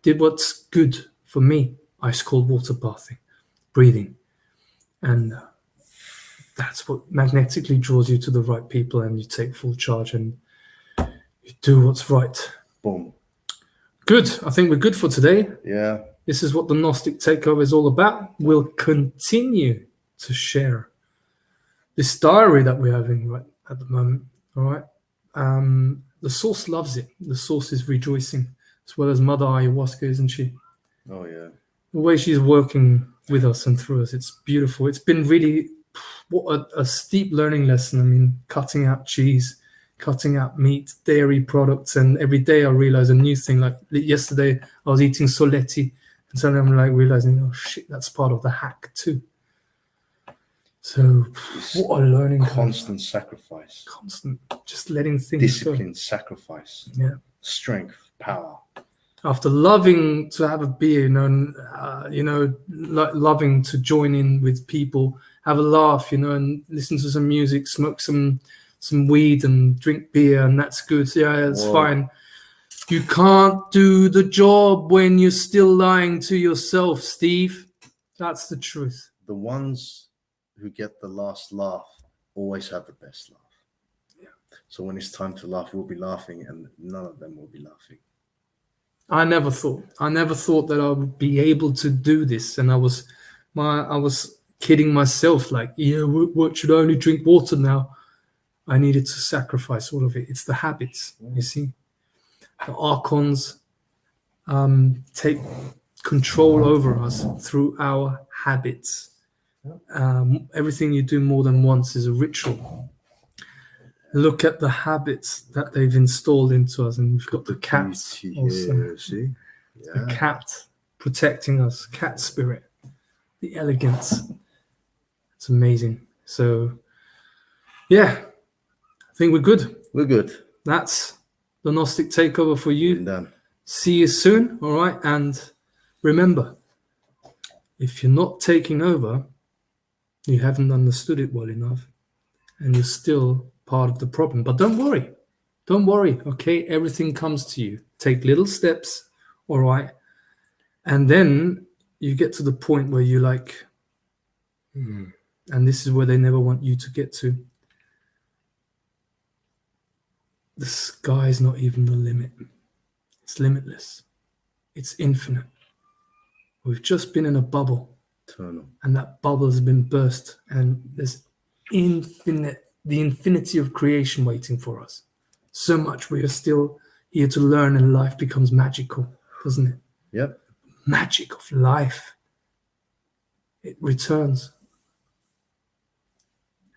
Did what's good for me. Ice cold water bathing, breathing. And that's what magnetically draws you to the right people, and you take full charge and you do what's right. Boom. Good. I think we're good for today. Yeah. This is what the Gnostic Takeover is all about. We'll continue to share this diary that we're having right at the moment. All right. The source loves it. The source is rejoicing, as well as Mother Ayahuasca, isn't she? Oh yeah. The way she's working with us and through us, it's beautiful. It's been really what a steep learning lesson. I mean, cutting out cheese, cutting out meat, dairy products, and every day I realize a new thing. Like yesterday, I was eating soletti, and suddenly I'm like realizing, oh shit, that's part of the hack too. So, what a learning curve. Constant sacrifice. Constant, just letting things Discipline, go. sacrifice. Yeah. Strength, power. After loving to have a beer, loving to join in with people, have a laugh, and listen to some music, smoke some weed and drink beer, and that's good. Yeah, it's fine. You can't do the job when you're still lying to yourself, Steve. That's the truth. The ones who get the last laugh always have the best laugh. Yeah. So when it's time to laugh, we'll be laughing, and none of them will be laughing. I never thought that I would be able to do this, and I was kidding myself, like, yeah, what should I only drink water now? I needed to sacrifice all of it. It's the habits, you see. The archons take control over us through our habits. Everything you do more than once is a ritual. Look at the habits that they've installed into us, and we've got the cats also. See? Yeah. The cat protecting us, cat spirit, the elegance. It's amazing. So, yeah, I think we're good. We're good. That's the Gnostic Takeover for you. Done. See you soon, all right? And remember, if you're not taking over, you haven't understood it well enough, and you're still part of the problem. But don't worry, okay? Everything comes to you. Take little steps, all right? And then you get to the point where you're like, and this is where they never want you to get to. The sky's not even the limit. It's limitless. It's infinite. We've just been in a bubble. Eternal. And that bubble has been burst, and there's the infinity of creation waiting for us. So much we are still here to learn, and life becomes magical, doesn't it? Yep. Magic of life. It returns.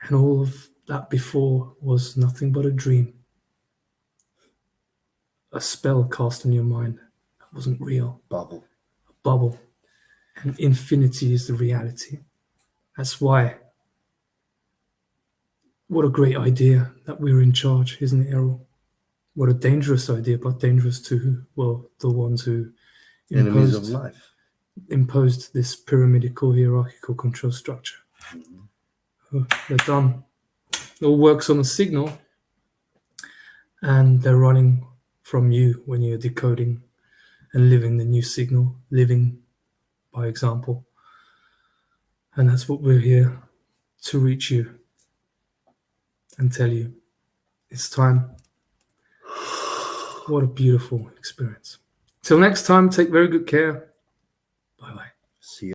And all of that before was nothing but a dream. A spell cast on your mind that wasn't real. Bubble. A bubble. And infinity is the reality. That's why. What a great idea that we're in charge, isn't it, Errol? What a dangerous idea, but dangerous to who? Well, the ones who Enemies of life. Imposed this pyramidical hierarchical control structure. Oh, they're done. It all works on a signal, and they're running from you when you're decoding and living the new signal, living by example. And that's what we're here to reach you and tell you it's time. What a beautiful experience. Till next time, take very good care. Bye-bye. See you.